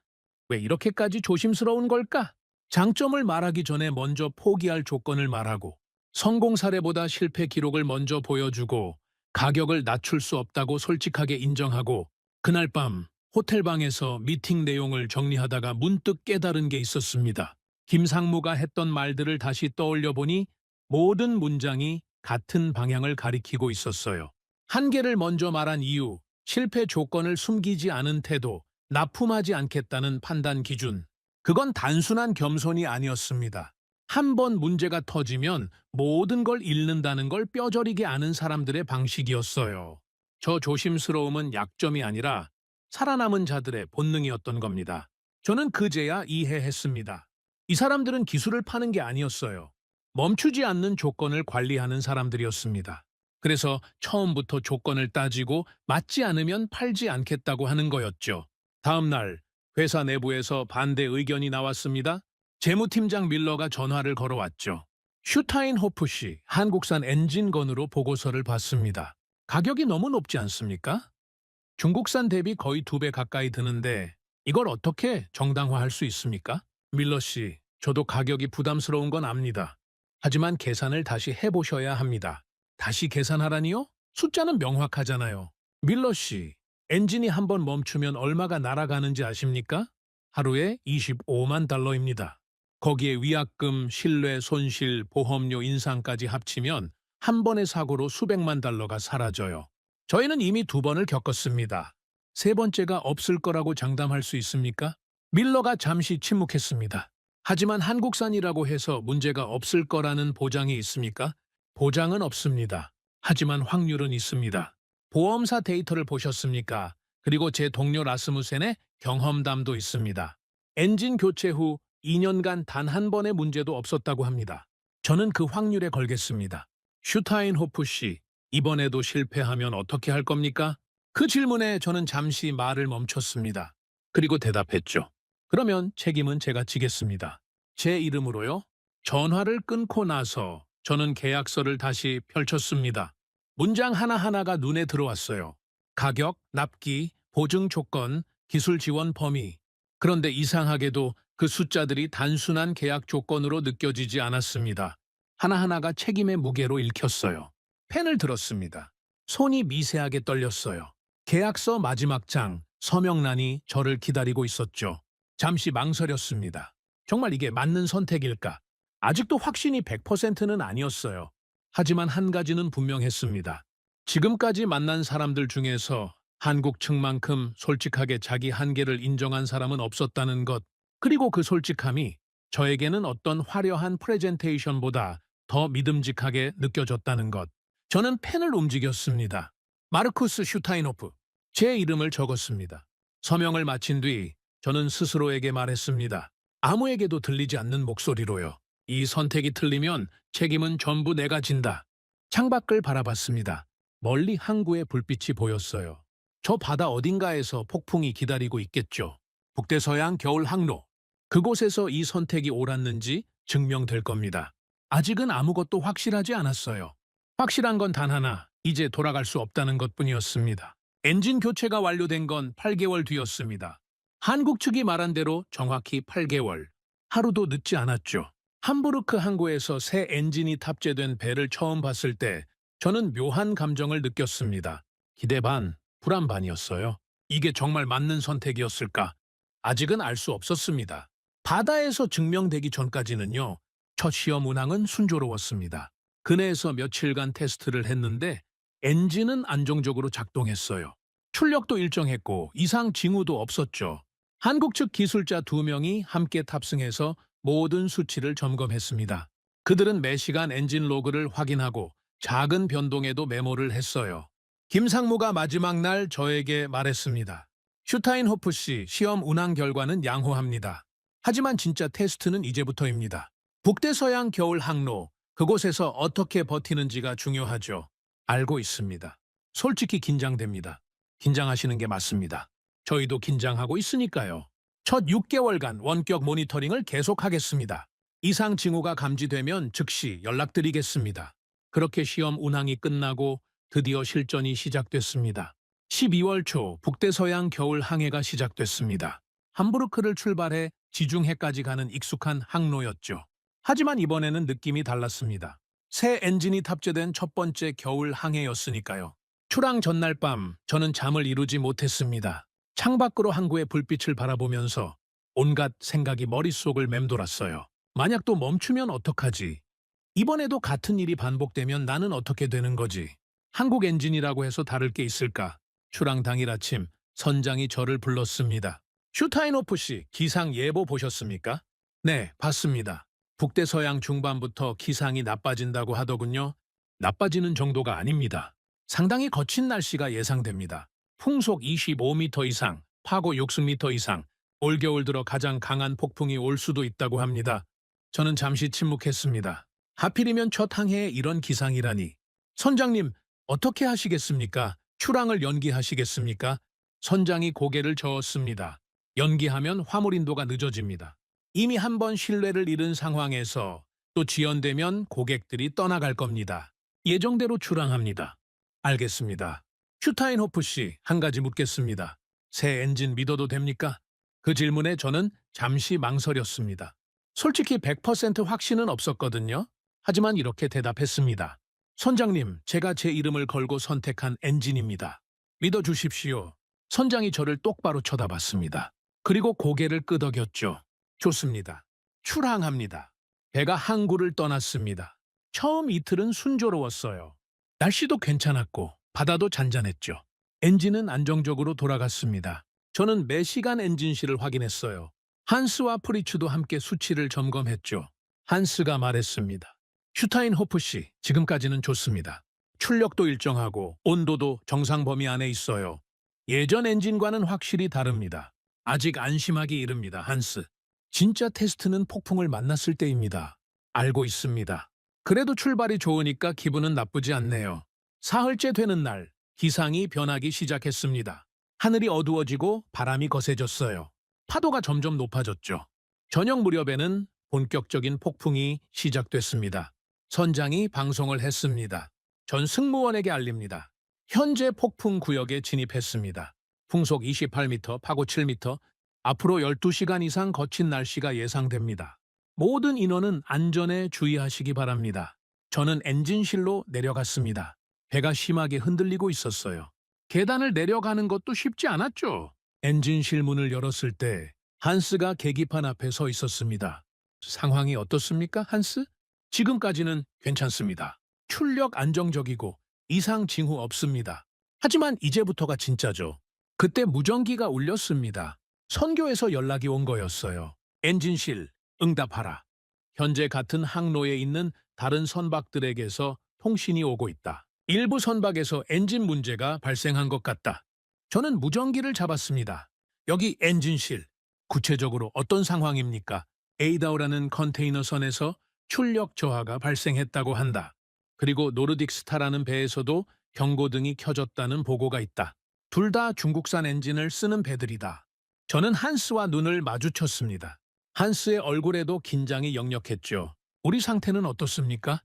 왜 이렇게까지 조심스러운 걸까? 장점을 말하기 전에 먼저 포기할 조건을 말하고 성공 사례보다 실패 기록을 먼저 보여주고 가격을 낮출 수 없다고 솔직하게 인정하고 그날 밤 호텔방에서 미팅 내용을 정리하다가 문득 깨달은 게 있었습니다. 김상무가 했던 말들을 다시 떠올려 보니 모든 문장이 같은 방향을 가리키고 있었어요. 한계를 먼저 말한 이유, 실패 조건을 숨기지 않은 태도, 납품하지 않겠다는 판단 기준. 그건 단순한 겸손이 아니었습니다. 한 번 문제가 터지면 모든 걸 잃는다는 걸 뼈저리게 아는 사람들의 방식이었어요. 저 조심스러움은 약점이 아니라 살아남은 자들의 본능이었던 겁니다. 저는 그제야 이해했습니다. 이 사람들은 기술을 파는 게 아니었어요. 멈추지 않는 조건을 관리하는 사람들이었습니다. 그래서 처음부터 조건을 따지고 맞지 않으면 팔지 않겠다고 하는 거였죠. 다음 날 회사 내부에서 반대 의견이 나왔습니다. 재무팀장 밀러가 전화를 걸어왔죠. 슈타인호프 씨, 한국산 엔진건으로 보고서를 봤습니다. 가격이 너무 높지 않습니까? 중국산 대비 거의 2배 가까이 드는데 이걸 어떻게 정당화할 수 있습니까? 밀러 씨, 저도 가격이 부담스러운 건 압니다. 하지만 계산을 다시 해보셔야 합니다. 다시 계산하라니요? 숫자는 명확하잖아요. 밀러 씨, 엔진이 한번 멈추면 얼마가 날아가는지 아십니까? 하루에 25만 달러입니다. 거기에 위약금, 실내 손실, 보험료 인상까지 합치면 한 번의 사고로 수백만 달러가 사라져요. 저희는 이미 2번을 겪었습니다. 세 번째가 없을 거라고 장담할 수 있습니까? 밀러가 잠시 침묵했습니다. 하지만 한국산이라고 해서 문제가 없을 거라는 보장이 있습니까? 보장은 없습니다. 하지만 확률은 있습니다. 보험사 데이터를 보셨습니까? 그리고 제 동료 라스무센의 경험담도 있습니다. 엔진 교체 후 2년간 단 한 번의 문제도 없었다고 합니다. 저는 그 확률에 걸겠습니다. 슈타인호프 씨, 이번에도 실패하면 어떻게 할 겁니까? 그 질문에 저는 잠시 말을 멈췄습니다. 그리고 대답했죠. 그러면 책임은 제가 지겠습니다. 제 이름으로요? 전화를 끊고 나서 저는 계약서를 다시 펼쳤습니다. 문장 하나하나가 눈에 들어왔어요. 가격, 납기, 보증 조건, 기술 지원 범위. 그런데 이상하게도 그 숫자들이 단순한 계약 조건으로 느껴지지 않았습니다. 하나하나가 책임의 무게로 읽혔어요. 펜을 들었습니다. 손이 미세하게 떨렸어요. 계약서 마지막 장, 서명란이 저를 기다리고 있었죠. 잠시 망설였습니다. 정말 이게 맞는 선택일까? 아직도 확신이 100%는 아니었어요. 하지만 한 가지는 분명했습니다. 지금까지 만난 사람들 중에서 한국 측만큼 솔직하게 자기 한계를 인정한 사람은 없었다는 것, 그리고 그 솔직함이 저에게는 어떤 화려한 프레젠테이션보다 더 믿음직하게 느껴졌다는 것. 저는 펜을 움직였습니다. 마르쿠스 슈타인호프, 제 이름을 적었습니다. 서명을 마친 뒤 저는 스스로에게 말했습니다. 아무에게도 들리지 않는 목소리로요. 이 선택이 틀리면 책임은 전부 내가 진다. 창밖을 바라봤습니다. 멀리 항구의 불빛이 보였어요. 저 바다 어딘가에서 폭풍이 기다리고 있겠죠. 북대서양 겨울 항로. 그곳에서 이 선택이 옳았는지 증명될 겁니다. 아직은 아무것도 확실하지 않았어요. 확실한 건 단 하나, 이제 돌아갈 수 없다는 것뿐이었습니다. 엔진 교체가 완료된 건 8개월 뒤였습니다. 한국 측이 말한 대로 정확히 8개월. 하루도 늦지 않았죠. 함부르크 항구에서 새 엔진이 탑재된 배를 처음 봤을 때 저는 묘한 감정을 느꼈습니다. 기대 반, 불안 반이었어요. 이게 정말 맞는 선택이었을까? 아직은 알 수 없었습니다. 바다에서 증명되기 전까지는요. 첫 시험 운항은 순조로웠습니다. 근해에서 며칠간 테스트를 했는데 엔진은 안정적으로 작동했어요. 출력도 일정했고 이상 징후도 없었죠. 한국 측 기술자 2명이 함께 탑승해서 모든 수치를 점검했습니다. 그들은 매시간 엔진 로그를 확인하고 작은 변동에도 메모를 했어요. 김상무가 마지막 날 저에게 말했습니다. 슈타인호프 씨, 시험 운항 결과는 양호합니다. 하지만 진짜 테스트는 이제부터입니다. 북대서양 겨울 항로, 그곳에서 어떻게 버티는지가 중요하죠. 알고 있습니다. 솔직히 긴장됩니다. 긴장하시는 게 맞습니다. 저희도 긴장하고 있으니까요. 첫 6개월간 원격 모니터링을 계속하겠습니다. 이상 징후가 감지되면 즉시 연락드리겠습니다. 그렇게 시험 운항이 끝나고 드디어 실전이 시작됐습니다. 12월 초 북대서양 겨울 항해가 시작됐습니다. 함부르크를 출발해 지중해까지 가는 익숙한 항로였죠. 하지만 이번에는 느낌이 달랐습니다. 새 엔진이 탑재된 첫 번째 겨울 항해였으니까요. 출항 전날 밤 저는 잠을 이루지 못했습니다. 창밖으로 항구의 불빛을 바라보면서 온갖 생각이 머릿속을 맴돌았어요. 만약 또 멈추면 어떡하지? 이번에도 같은 일이 반복되면 나는 어떻게 되는 거지? 한국 엔진이라고 해서 다를 게 있을까? 출항 당일 아침 선장이 저를 불렀습니다. 슈타인호프 씨, 기상 예보 보셨습니까? 네, 봤습니다. 북대서양 중반부터 기상이 나빠진다고 하더군요. 나빠지는 정도가 아닙니다. 상당히 거친 날씨가 예상됩니다. 풍속 25m 이상, 파고 60m 이상, 올겨울 들어 가장 강한 폭풍이 올 수도 있다고 합니다. 저는 잠시 침묵했습니다. 하필이면 첫 항해에 이런 기상이라니. 선장님, 어떻게 하시겠습니까? 출항을 연기하시겠습니까? 선장이 고개를 저었습니다. 연기하면 화물 인도가 늦어집니다. 이미 한 번 신뢰를 잃은 상황에서 또 지연되면 고객들이 떠나갈 겁니다. 예정대로 출항합니다. 알겠습니다. 슈타인호프 씨, 한 가지 묻겠습니다. 새 엔진 믿어도 됩니까? 그 질문에 저는 잠시 망설였습니다. 솔직히 100% 확신은 없었거든요. 하지만 이렇게 대답했습니다. 선장님, 제가 제 이름을 걸고 선택한 엔진입니다. 믿어주십시오. 선장이 저를 똑바로 쳐다봤습니다. 그리고 고개를 끄덕였죠. 좋습니다. 출항합니다. 배가 항구를 떠났습니다. 처음 이틀은 순조로웠어요. 날씨도 괜찮았고 바다도 잔잔했죠. 엔진은 안정적으로 돌아갔습니다. 저는 매시간 엔진실을 확인했어요. 한스와 프리츠도 함께 수치를 점검했죠. 한스가 말했습니다. 슈타인호프 씨, 지금까지는 좋습니다. 출력도 일정하고 온도도 정상 범위 안에 있어요. 예전 엔진과는 확실히 다릅니다. 아직 안심하기 이릅니다, 한스. 진짜 테스트는 폭풍을 만났을 때입니다. 알고 있습니다. 그래도 출발이 좋으니까 기분은 나쁘지 않네요. 사흘째 되는 날, 기상이 변하기 시작했습니다. 하늘이 어두워지고 바람이 거세졌어요. 파도가 점점 높아졌죠. 저녁 무렵에는 본격적인 폭풍이 시작됐습니다. 선장이 방송을 했습니다. 전 승무원에게 알립니다. 현재 폭풍 구역에 진입했습니다. 풍속 28m, 파고 7m, 앞으로 12시간 이상 거친 날씨가 예상됩니다. 모든 인원은 안전에 주의하시기 바랍니다. 저는 엔진실로 내려갔습니다. 배가 심하게 흔들리고 있었어요. 계단을 내려가는 것도 쉽지 않았죠. 엔진실 문을 열었을 때 한스가 계기판 앞에 서 있었습니다. 상황이 어떻습니까, 한스? 지금까지는 괜찮습니다. 출력 안정적이고 이상 징후 없습니다. 하지만 이제부터가 진짜죠. 그때 무전기가 울렸습니다. 선교에서 연락이 온 거였어요. 엔진실, 응답하라. 현재 같은 항로에 있는 다른 선박들에게서 통신이 오고 있다. 일부 선박에서 엔진 문제가 발생한 것 같다. 저는 무전기를 잡았습니다. 여기 엔진실. 구체적으로 어떤 상황입니까? 에이다오라는 컨테이너선에서 출력 저하가 발생했다고 한다. 그리고 노르딕스타라는 배에서도 경고등이 켜졌다는 보고가 있다. 둘 다 중국산 엔진을 쓰는 배들이다. 저는 한스와 눈을 마주쳤습니다. 한스의 얼굴에도 긴장이 역력했죠. 우리 상태는 어떻습니까?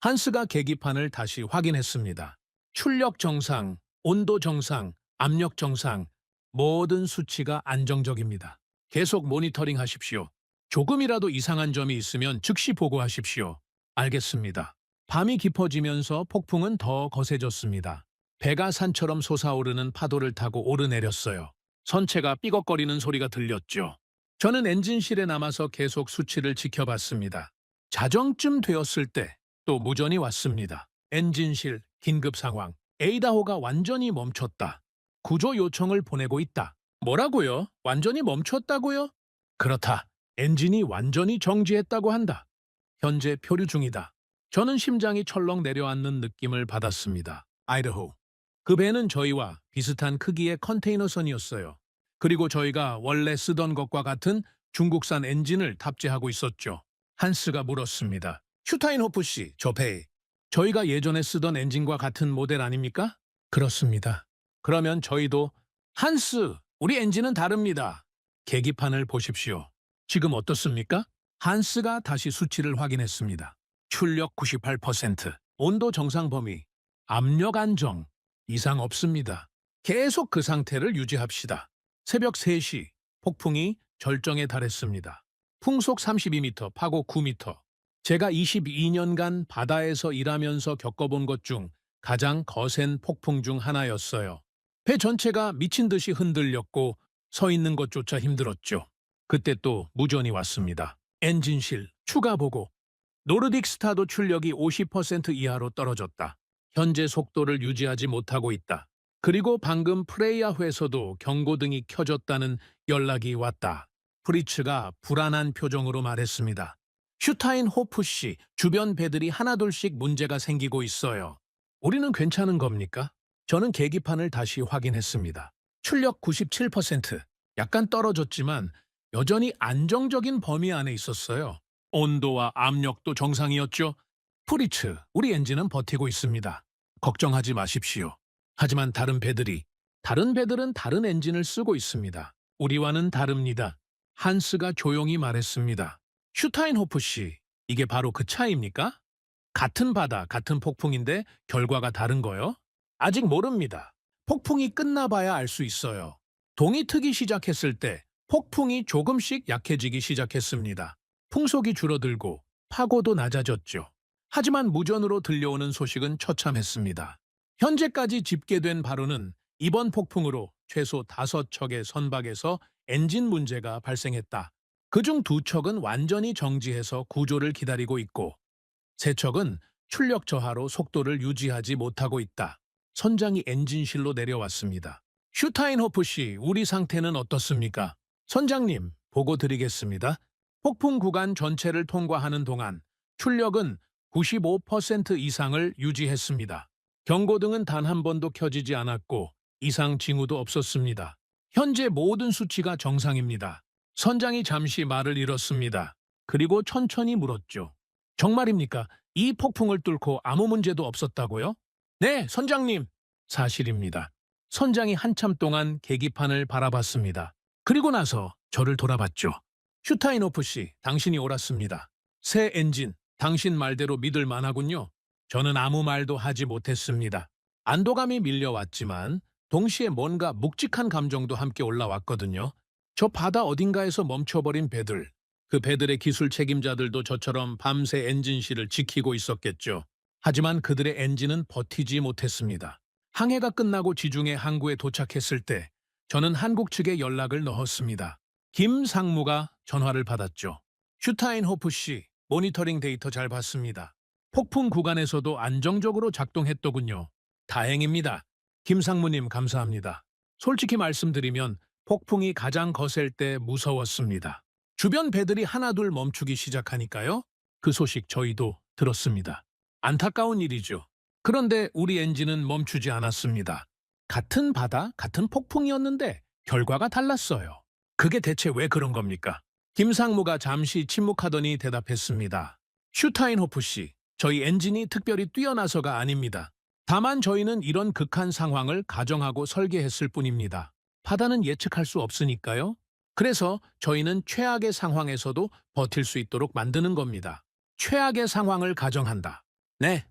한스가 계기판을 다시 확인했습니다. 출력 정상, 온도 정상, 압력 정상, 모든 수치가 안정적입니다. 계속 모니터링 하십시오. 조금이라도 이상한 점이 있으면 즉시 보고하십시오. 알겠습니다. 밤이 깊어지면서 폭풍은 더 거세졌습니다. 배가 산처럼 솟아오르는 파도를 타고 오르내렸어요. 선체가 삐걱거리는 소리가 들렸죠. 저는 엔진실에 남아서 계속 수치를 지켜봤습니다. 자정쯤 되었을 때 또 무전이 왔습니다. 엔진실 긴급 상황. 에이다호가 완전히 멈췄다. 구조 요청을 보내고 있다. 뭐라고요? 완전히 멈췄다고요? 그렇다. 엔진이 완전히 정지했다고 한다. 현재 표류 중이다. 저는 심장이 철렁 내려앉는 느낌을 받았습니다. 아이다호. 그 배는 저희와 비슷한 크기의 컨테이너선이었어요. 그리고 저희가 원래 쓰던 것과 같은 중국산 엔진을 탑재하고 있었죠. 한스가 물었습니다. 슈타인호프 씨, 저 배, 저희가 예전에 쓰던 엔진과 같은 모델 아닙니까? 그렇습니다. 그러면 저희도 한스, 우리 엔진은 다릅니다. 계기판을 보십시오. 지금 어떻습니까? 한스가 다시 수치를 확인했습니다. 출력 98%, 온도 정상 범위, 압력 안정, 이상 없습니다. 계속 그 상태를 유지합시다. 새벽 3시, 폭풍이 절정에 달했습니다. 풍속 32m, 파고 9m. 제가 22년간 바다에서 일하면서 겪어본 것 중 가장 거센 폭풍 중 하나였어요. 배 전체가 미친 듯이 흔들렸고 서 있는 것조차 힘들었죠. 그때 또 무전이 왔습니다. 엔진실, 추가 보고. 노르딕스타도 출력이 50% 이하로 떨어졌다. 현재 속도를 유지하지 못하고 있다. 그리고 방금 프레이아회에서도 경고등이 켜졌다는 연락이 왔다. 프리츠가 불안한 표정으로 말했습니다. 슈타인호프 씨, 주변 배들이 하나둘씩 문제가 생기고 있어요. 우리는 괜찮은 겁니까? 저는 계기판을 다시 확인했습니다. 출력 97%, 약간 떨어졌지만 여전히 안정적인 범위 안에 있었어요. 온도와 압력도 정상이었죠. 프리츠, 우리 엔진은 버티고 있습니다. 걱정하지 마십시오. 하지만 다른 배들은 다른 엔진을 쓰고 있습니다. 우리와는 다릅니다. 한스가 조용히 말했습니다. 슈타인호프 씨, 이게 바로 그 차이입니까? 같은 바다, 같은 폭풍인데 결과가 다른 거요? 아직 모릅니다. 폭풍이 끝나봐야 알 수 있어요. 동이 트기 시작했을 때 폭풍이 조금씩 약해지기 시작했습니다. 풍속이 줄어들고 파고도 낮아졌죠. 하지만 무전으로 들려오는 소식은 처참했습니다. 현재까지 집계된 바로는 이번 폭풍으로 최소 5척의 선박에서 엔진 문제가 발생했다. 그중 2척은 완전히 정지해서 구조를 기다리고 있고 3척은 출력 저하로 속도를 유지하지 못하고 있다. 선장이 엔진실로 내려왔습니다. 슈타인호프 씨, 우리 상태는 어떻습니까? 선장님, 보고 드리겠습니다. 폭풍 구간 전체를 통과하는 동안 출력은 95% 이상을 유지했습니다. 경고등은 단 한 번도 켜지지 않았고 이상 징후도 없었습니다. 현재 모든 수치가 정상입니다. 선장이 잠시 말을 잃었습니다. 그리고 천천히 물었죠. 정말입니까? 이 폭풍을 뚫고 아무 문제도 없었다고요? 네, 선장님. 사실입니다. 선장이 한참 동안 계기판을 바라봤습니다. 그리고 나서 저를 돌아봤죠. 슈타인호프 씨, 당신이 옳았습니다. 새 엔진, 당신 말대로 믿을 만하군요. 저는 아무 말도 하지 못했습니다. 안도감이 밀려왔지만 동시에 뭔가 묵직한 감정도 함께 올라왔거든요. 저 바다 어딘가에서 멈춰버린 배들, 그 배들의 기술 책임자들도 저처럼 밤새 엔진실을 지키고 있었겠죠. 하지만 그들의 엔진은 버티지 못했습니다. 항해가 끝나고 지중해 항구에 도착했을 때 저는 한국 측에 연락을 넣었습니다. 김 상무가 전화를 받았죠. 슈타인호프 씨, 모니터링 데이터 잘 봤습니다. 폭풍 구간에서도 안정적으로 작동했더군요. 다행입니다. 김 상무님 감사합니다. 솔직히 말씀드리면 폭풍이 가장 거셀 때 무서웠습니다. 주변 배들이 하나둘 멈추기 시작하니까요. 그 소식 저희도 들었습니다. 안타까운 일이죠. 그런데 우리 엔진은 멈추지 않았습니다. 같은 바다, 같은 폭풍이었는데 결과가 달랐어요. 그게 대체 왜 그런 겁니까? 김상무가 잠시 침묵하더니 대답했습니다. 슈타인호프 씨, 저희 엔진이 특별히 뛰어나서가 아닙니다. 다만 저희는 이런 극한 상황을 가정하고 설계했을 뿐입니다. 바다는 예측할 수 없으니까요. 그래서 저희는 최악의 상황에서도 버틸 수 있도록 만드는 겁니다. 최악의 상황을 가정한다. 네,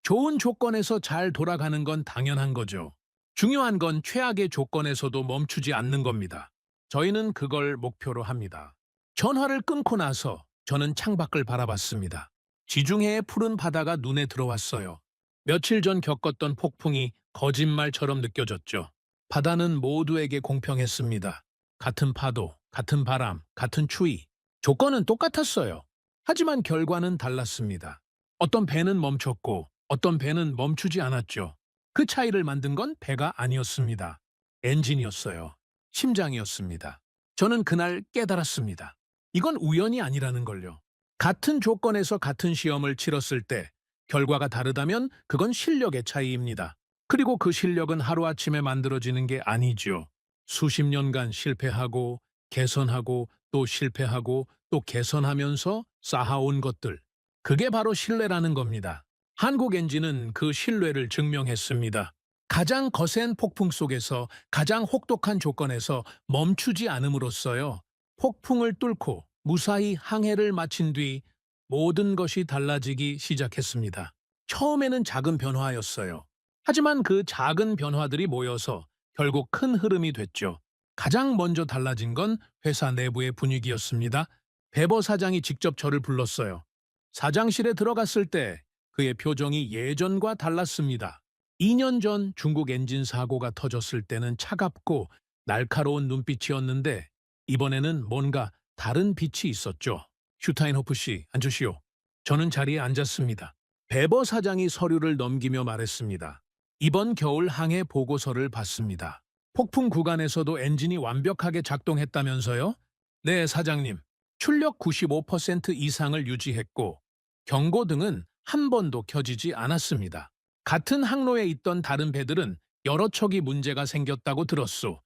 좋은 조건에서 잘 돌아가는 건 당연한 거죠. 중요한 건 최악의 조건에서도 멈추지 않는 겁니다. 저희는 그걸 목표로 합니다. 전화를 끊고 나서 저는 창밖을 바라봤습니다. 지중해의 푸른 바다가 눈에 들어왔어요. 며칠 전 겪었던 폭풍이 거짓말처럼 느껴졌죠. 바다는 모두에게 공평했습니다. 같은 파도, 같은 바람, 같은 추위. 조건은 똑같았어요. 하지만 결과는 달랐습니다. 어떤 배는 멈췄고 어떤 배는 멈추지 않았죠. 그 차이를 만든 건 배가 아니었습니다. 엔진이었어요. 심장이었습니다. 저는 그날 깨달았습니다. 이건 우연이 아니라는 걸요. 같은 조건에서 같은 시험을 치렀을 때 결과가 다르다면 그건 실력의 차이입니다. 그리고 그 실력은 하루아침에 만들어지는 게 아니죠. 수십 년간 실패하고 개선하고 또 실패하고 또 개선하면서 쌓아온 것들. 그게 바로 신뢰라는 겁니다. 한국 엔진은 그 신뢰를 증명했습니다. 가장 거센 폭풍 속에서 가장 혹독한 조건에서 멈추지 않음으로써요. 폭풍을 뚫고 무사히 항해를 마친 뒤 모든 것이 달라지기 시작했습니다. 처음에는 작은 변화였어요. 하지만 그 작은 변화들이 모여서 결국 큰 흐름이 됐죠. 가장 먼저 달라진 건 회사 내부의 분위기였습니다. 베버 사장이 직접 저를 불렀어요. 사장실에 들어갔을 때 그의 표정이 예전과 달랐습니다. 2년 전 중국 엔진 사고가 터졌을 때는 차갑고 날카로운 눈빛이었는데 이번에는 뭔가 다른 빛이 있었죠. 슈타인호프 씨, 앉으시오. 저는 자리에 앉았습니다. 베버 사장이 서류를 넘기며 말했습니다. 이번 겨울 항해 보고서를 봤습니다. 폭풍 구간에서도 엔진이 완벽하게 작동했다면서요? 네, 사장님. 출력 95% 이상을 유지했고 경고등은 한 번도 켜지지 않았습니다. 같은 항로에 있던 다른 배들은 여러 척이 문제가 생겼다고 들었소.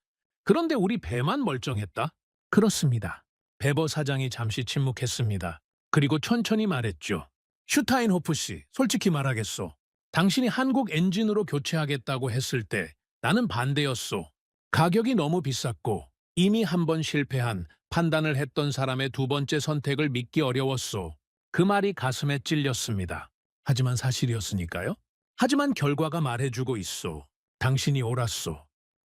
그런데 우리 배만 멀쩡했다? 그렇습니다. 베버 사장이 잠시 침묵했습니다. 그리고 천천히 말했죠. 슈타인호프 씨, 솔직히 말하겠소. 당신이 한국 엔진으로 교체하겠다고 했을 때 나는 반대였소. 가격이 너무 비쌌고 이미 한 번 실패한 판단을 했던 사람의 두 번째 선택을 믿기 어려웠소. 그 말이 가슴에 찔렸습니다. 하지만 사실이었으니까요. 하지만 결과가 말해주고 있소. 당신이 옳았소.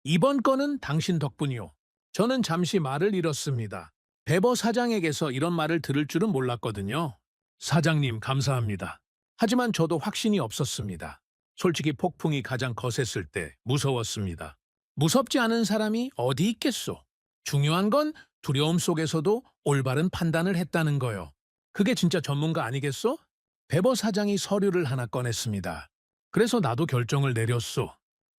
이번 건은 당신 덕분이오. 저는 잠시 말을 잃었습니다. 베버 사장에게서 이런 말을 들을 줄은 몰랐거든요. 사장님, 감사합니다. 하지만 저도 확신이 없었습니다. 솔직히 폭풍이 가장 거셌을 때 무서웠습니다. 무섭지 않은 사람이 어디 있겠소? 중요한 건 두려움 속에서도 올바른 판단을 했다는 거요. 그게 진짜 전문가 아니겠소? 베버 사장이 서류를 하나 꺼냈습니다. 그래서 나도 결정을 내렸소.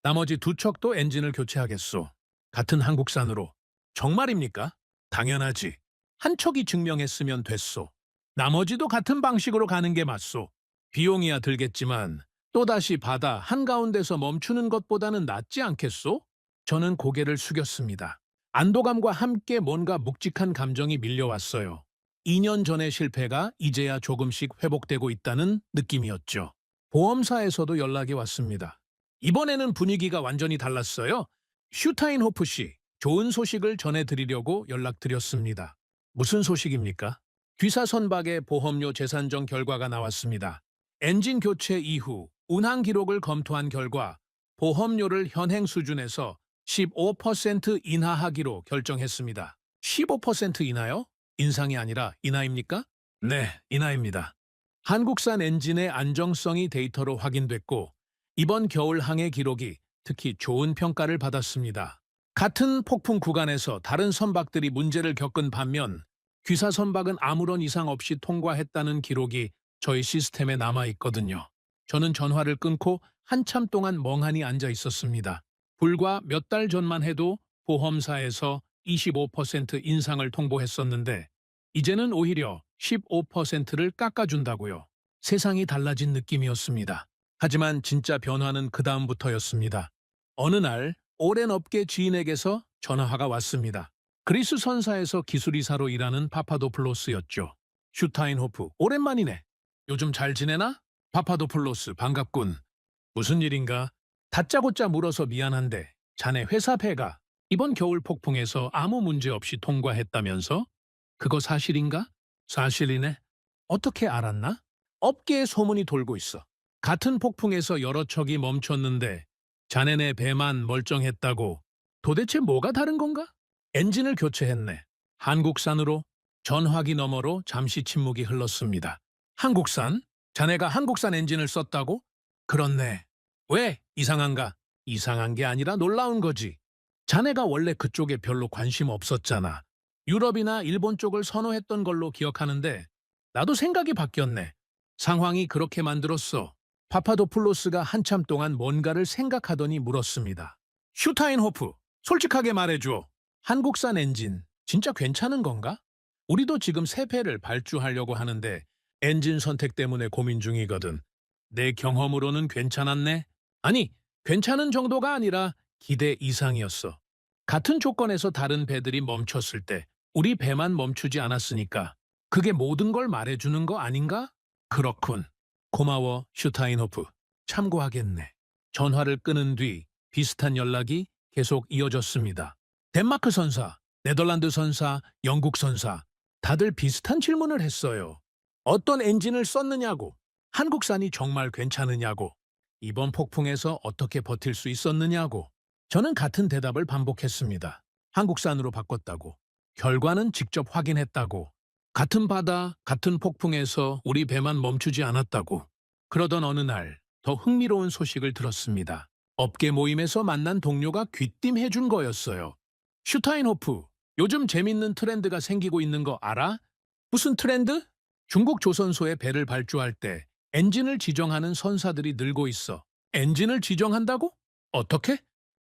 나머지 두 척도 엔진을 교체하겠소. 같은 한국산으로. 정말입니까? 당연하지. 한 척이 증명했으면 됐소. 나머지도 같은 방식으로 가는 게 맞소. 비용이야 들겠지만 또다시 바다 한가운데서 멈추는 것보다는 낫지 않겠소? 저는 고개를 숙였습니다. 안도감과 함께 뭔가 묵직한 감정이 밀려왔어요. 2년 전의 실패가 이제야 조금씩 회복되고 있다는 느낌이었죠. 보험사에서도 연락이 왔습니다. 이번에는 분위기가 완전히 달랐어요. 슈타인호프 씨, 좋은 소식을 전해드리려고 연락드렸습니다. 무슨 소식입니까? 귀사 선박의 보험료 재산정 결과가 나왔습니다. 엔진 교체 이후 운항 기록을 검토한 결과 보험료를 현행 수준에서 15% 인하하기로 결정했습니다. 15% 인하요? 인상이 아니라 인하입니까? 네, 인하입니다. 한국산 엔진의 안정성이 데이터로 확인됐고 이번 겨울 항해 기록이 특히 좋은 평가를 받았습니다. 같은 폭풍 구간에서 다른 선박들이 문제를 겪은 반면 귀사 선박은 아무런 이상 없이 통과했다는 기록이 저희 시스템에 남아 있거든요. 저는 전화를 끊고 한참 동안 멍하니 앉아 있었습니다. 불과 몇 달 전만 해도 보험사에서 25% 인상을 통보했었는데 이제는 오히려 15%를 깎아준다고요. 세상이 달라진 느낌이었습니다. 하지만 진짜 변화는 그 다음부터였습니다. 어느 날 오랜 업계 지인에게서 전화가 왔습니다. 그리스 선사에서 기술이사로 일하는 파파도플로스였죠. 슈타인호프, 오랜만이네. 요즘 잘 지내나? 파파도플로스, 반갑군. 무슨 일인가? 다짜고짜 물어서 미안한데 자네 회사 배가 이번 겨울 폭풍에서 아무 문제 없이 통과했다면서? 그거 사실인가? 사실이네. 어떻게 알았나? 업계에 소문이 돌고 있어. 같은 폭풍에서 여러 척이 멈췄는데 자네네 배만 멀쩡했다고. 도대체 뭐가 다른 건가? 엔진을 교체했네. 한국산으로. 전화기 너머로 잠시 침묵이 흘렀습니다. 한국산? 자네가 한국산 엔진을 썼다고? 그렇네. 왜? 이상한가? 이상한 게 아니라 놀라운 거지. 자네가 원래 그쪽에 별로 관심 없었잖아. 유럽이나 일본 쪽을 선호했던 걸로 기억하는데 나도 생각이 바뀌었네. 상황이 그렇게 만들었어. 파파도플로스가 한참 동안 뭔가를 생각하더니 물었습니다. 슈타인호프, 솔직하게 말해줘. 한국산 엔진 진짜 괜찮은 건가? 우리도 지금 새 배를 발주하려고 하는데 엔진 선택 때문에 고민 중이거든. 내 경험으로는 괜찮았네? 아니, 괜찮은 정도가 아니라 기대 이상이었어. 같은 조건에서 다른 배들이 멈췄을 때 우리 배만 멈추지 않았으니까 그게 모든 걸 말해주는 거 아닌가? 그렇군. 고마워, 슈타인호프. 참고하겠네. 전화를 끊은 뒤 비슷한 연락이 계속 이어졌습니다. 덴마크 선사, 네덜란드 선사, 영국 선사 다들 비슷한 질문을 했어요. 어떤 엔진을 썼느냐고, 한국산이 정말 괜찮으냐고, 이번 폭풍에서 어떻게 버틸 수 있었느냐고. 저는 같은 대답을 반복했습니다. 한국산으로 바꿨다고. 결과는 직접 확인했다고. 같은 바다, 같은 폭풍에서 우리 배만 멈추지 않았다고. 그러던 어느 날 더 흥미로운 소식을 들었습니다. 업계 모임에서 만난 동료가 귀띔해준 거였어요. 슈타인호프, 요즘 재밌는 트렌드가 생기고 있는 거 알아? 무슨 트렌드? 중국 조선소에 배를 발주할 때 엔진을 지정하는 선사들이 늘고 있어. 엔진을 지정한다고? 어떻게?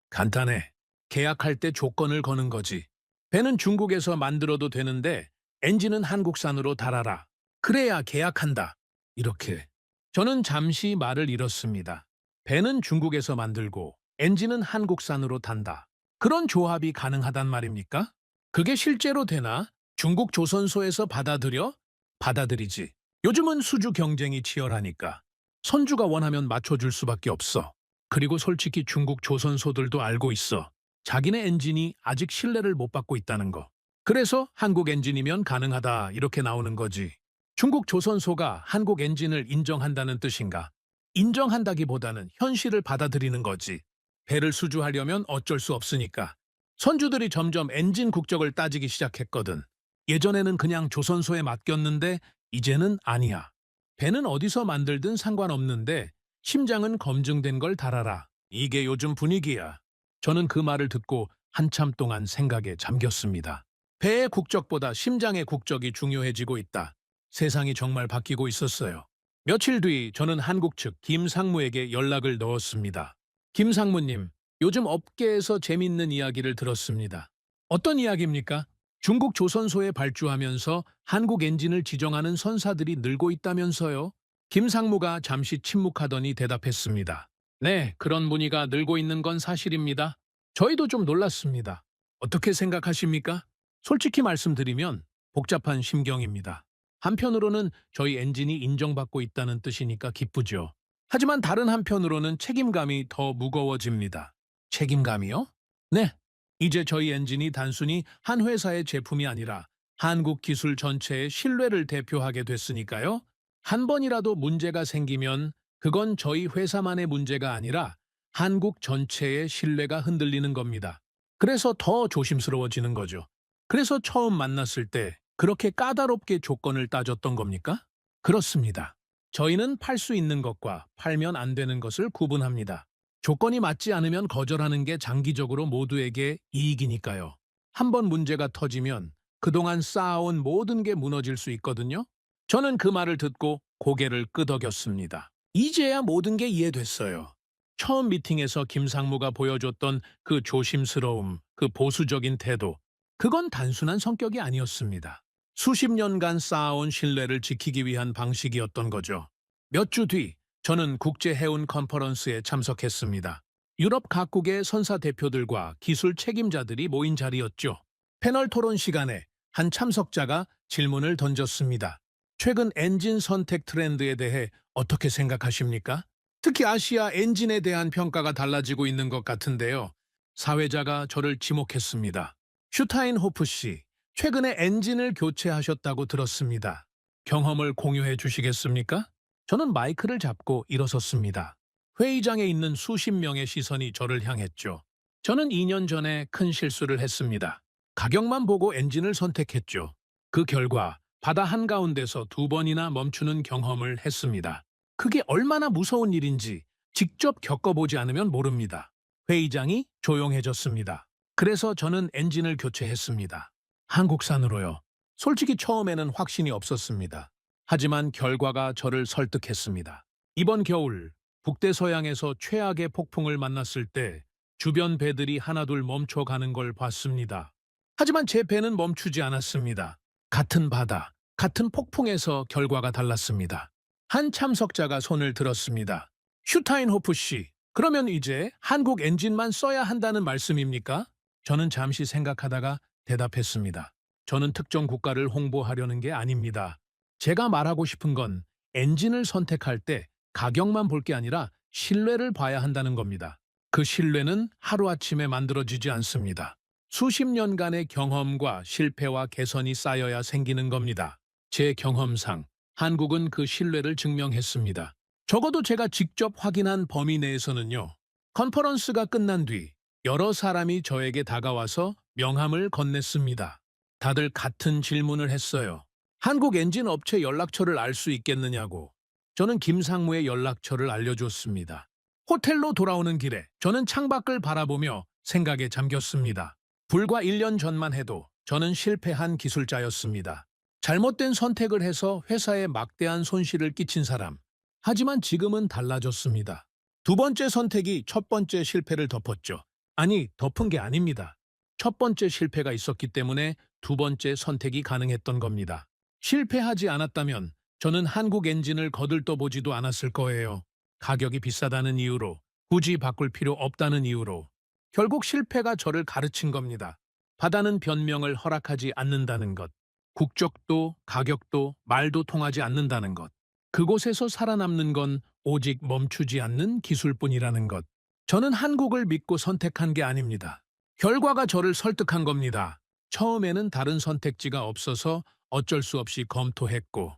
간단해. 계약할 때 조건을 거는 거지. 배는 중국에서 만들어도 되는데 엔진은 한국산으로 달아라. 그래야 계약한다. 이렇게. 저는 잠시 말을 잃었습니다. 배는 중국에서 만들고 엔진은 한국산으로 단다. 그런 조합이 가능하단 말입니까? 그게 실제로 되나? 중국 조선소에서 받아들여? 받아들이지. 요즘은 수주 경쟁이 치열하니까. 선주가 원하면 맞춰줄 수밖에 없어. 그리고 솔직히 중국 조선소들도 알고 있어. 자기네 엔진이 아직 신뢰를 못 받고 있다는 거. 그래서 한국 엔진이면 가능하다 이렇게 나오는 거지. 중국 조선소가 한국 엔진을 인정한다는 뜻인가? 인정한다기보다는 현실을 받아들이는 거지. 배를 수주하려면 어쩔 수 없으니까. 선주들이 점점 엔진 국적을 따지기 시작했거든. 예전에는 그냥 조선소에 맡겼는데 이제는 아니야. 배는 어디서 만들든 상관없는데 심장은 검증된 걸 달아라. 이게 요즘 분위기야. 저는 그 말을 듣고 한참 동안 생각에 잠겼습니다. 배의 국적보다 심장의 국적이 중요해지고 있다. 세상이 정말 바뀌고 있었어요. 며칠 뒤 저는 한국 측 김상무에게 연락을 넣었습니다. 김상무님, 요즘 업계에서 재밌는 이야기를 들었습니다. 어떤 이야기입니까? 중국 조선소에 발주하면서 한국 엔진을 지정하는 선사들이 늘고 있다면서요? 김상무가 잠시 침묵하더니 대답했습니다. 네, 그런 문의가 늘고 있는 건 사실입니다. 저희도 좀 놀랐습니다. 어떻게 생각하십니까? 솔직히 말씀드리면 복잡한 심경입니다. 한편으로는 저희 엔진이 인정받고 있다는 뜻이니까 기쁘죠. 하지만 다른 한편으로는 책임감이 더 무거워집니다. 책임감이요? 네. 이제 저희 엔진이 단순히 한 회사의 제품이 아니라 한국 기술 전체의 신뢰를 대표하게 됐으니까요. 한 번이라도 문제가 생기면 그건 저희 회사만의 문제가 아니라 한국 전체의 신뢰가 흔들리는 겁니다. 그래서 더 조심스러워지는 거죠. 그래서 처음 만났을 때 그렇게 까다롭게 조건을 따졌던 겁니까? 그렇습니다. 저희는 팔 수 있는 것과 팔면 안 되는 것을 구분합니다. 조건이 맞지 않으면 거절하는 게 장기적으로 모두에게 이익이니까요. 한 번 문제가 터지면 그동안 쌓아온 모든 게 무너질 수 있거든요. 저는 그 말을 듣고 고개를 끄덕였습니다. 이제야 모든 게 이해됐어요. 처음 미팅에서 김상무가 보여줬던 그 조심스러움, 그 보수적인 태도, 그건 단순한 성격이 아니었습니다. 수십 년간 쌓아온 신뢰를 지키기 위한 방식이었던 거죠. 몇 주 뒤, 저는 국제해운 컨퍼런스에 참석했습니다. 유럽 각국의 선사 대표들과 기술 책임자들이 모인 자리였죠. 패널 토론 시간에 한 참석자가 질문을 던졌습니다. 최근 엔진 선택 트렌드에 대해 어떻게 생각하십니까? 특히 아시아 엔진에 대한 평가가 달라지고 있는 것 같은데요. 사회자가 저를 지목했습니다. 슈타인호프 씨, 최근에 엔진을 교체하셨다고 들었습니다. 경험을 공유해 주시겠습니까? 저는 마이크를 잡고 일어섰습니다. 회의장에 있는 수십 명의 시선이 저를 향했죠. 저는 2년 전에 큰 실수를 했습니다. 가격만 보고 엔진을 선택했죠. 그 결과 바다 한가운데서 2번이나 멈추는 경험을 했습니다. 그게 얼마나 무서운 일인지 직접 겪어보지 않으면 모릅니다. 회의장이 조용해졌습니다. 그래서 저는 엔진을 교체했습니다. 한국산으로요. 솔직히 처음에는 확신이 없었습니다. 하지만 결과가 저를 설득했습니다. 이번 겨울 북대서양에서 최악의 폭풍을 만났을 때 주변 배들이 하나둘 멈춰가는 걸 봤습니다. 하지만 제 배는 멈추지 않았습니다. 같은 바다, 같은 폭풍에서 결과가 달랐습니다. 한 참석자가 손을 들었습니다. 슈타인호프 씨, 그러면 이제 한국 엔진만 써야 한다는 말씀입니까? 저는 잠시 생각하다가 대답했습니다. 저는 특정 국가를 홍보하려는 게 아닙니다. 제가 말하고 싶은 건 엔진을 선택할 때 가격만 볼 게 아니라 신뢰를 봐야 한다는 겁니다. 그 신뢰는 하루아침에 만들어지지 않습니다. 수십 년간의 경험과 실패와 개선이 쌓여야 생기는 겁니다. 제 경험상 한국은 그 신뢰를 증명했습니다. 적어도 제가 직접 확인한 범위 내에서는요. 컨퍼런스가 끝난 뒤 여러 사람이 저에게 다가와서 명함을 건넸습니다. 다들 같은 질문을 했어요. 한국 엔진 업체 연락처를 알 수 있겠느냐고. 저는 김상무의 연락처를 알려줬습니다. 호텔로 돌아오는 길에 저는 창밖을 바라보며 생각에 잠겼습니다. 불과 1년 전만 해도 저는 실패한 기술자였습니다. 잘못된 선택을 해서 회사에 막대한 손실을 끼친 사람. 하지만 지금은 달라졌습니다. 두 번째 선택이 첫 번째 실패를 덮었죠. 아니, 덮은 게 아닙니다. 첫 번째 실패가 있었기 때문에 두 번째 선택이 가능했던 겁니다. 실패하지 않았다면 저는 한국 엔진을 거들떠보지도 않았을 거예요. 가격이 비싸다는 이유로, 굳이 바꿀 필요 없다는 이유로. 결국 실패가 저를 가르친 겁니다. 바다는 변명을 허락하지 않는다는 것. 국적도, 가격도, 말도 통하지 않는다는 것. 그곳에서 살아남는 건 오직 멈추지 않는 기술뿐이라는 것. 저는 한국을 믿고 선택한 게 아닙니다. 결과가 저를 설득한 겁니다. 처음에는 다른 선택지가 없어서 어쩔 수 없이 검토했고,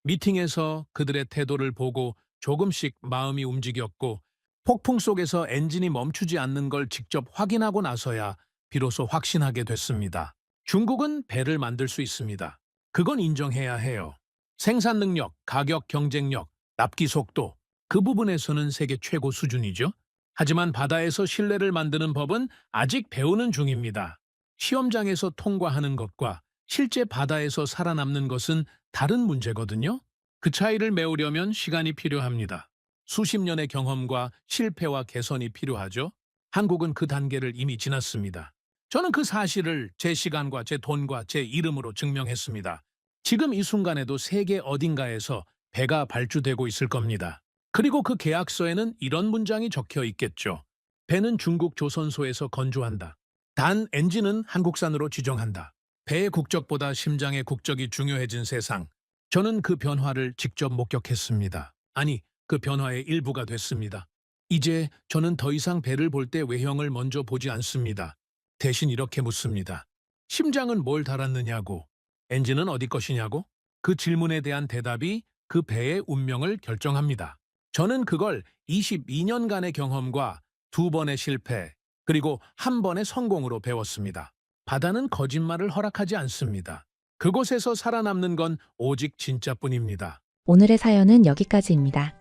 미팅에서 그들의 태도를 보고 조금씩 마음이 움직였고, 폭풍 속에서 엔진이 멈추지 않는 걸 직접 확인하고 나서야 비로소 확신하게 됐습니다. 중국은 배를 만들 수 있습니다. 그건 인정해야 해요. 생산 능력, 가격 경쟁력, 납기 속도, 그 부분에서는 세계 최고 수준이죠. 하지만 바다에서 신뢰를 만드는 법은 아직 배우는 중입니다. 시험장에서 통과하는 것과 실제 바다에서 살아남는 것은 다른 문제거든요. 그 차이를 메우려면 시간이 필요합니다. 수십 년의 경험과 실패와 개선이 필요하죠. 한국은 그 단계를 이미 지났습니다. 저는 그 사실을 제 시간과 제 돈과 제 이름으로 증명했습니다. 지금 이 순간에도 세계 어딘가에서 배가 발주되고 있을 겁니다. 그리고 그 계약서에는 이런 문장이 적혀 있겠죠. 배는 중국 조선소에서 건조한다. 단 엔진은 한국산으로 지정한다. 배의 국적보다 심장의 국적이 중요해진 세상. 저는 그 변화를 직접 목격했습니다. 아니, 그 변화의 일부가 됐습니다. 이제 저는 더 이상 배를 볼 때 외형을 먼저 보지 않습니다. 대신 이렇게 묻습니다. 심장은 뭘 달았느냐고, 엔진은 어디 것이냐고? 그 질문에 대한 대답이 그 배의 운명을 결정합니다. 저는 그걸 22년간의 경험과 2번의 실패, 그리고 1번의 성공으로 배웠습니다. 바다는 거짓말을 허락하지 않습니다. 그곳에서 살아남는 건 오직 진짜뿐입니다. 오늘의 사연은 여기까지입니다.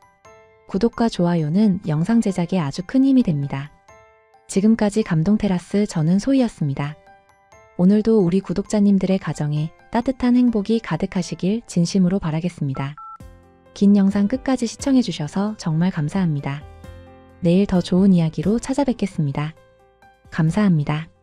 구독과 좋아요는 영상 제작에 아주 큰 힘이 됩니다. 지금까지 감동테라스 저는 소희였습니다. 오늘도 우리 구독자님들의 가정에 따뜻한 행복이 가득하시길 진심으로 바라겠습니다. 긴 영상 끝까지 시청해주셔서 정말 감사합니다. 내일 더 좋은 이야기로 찾아뵙겠습니다. 감사합니다.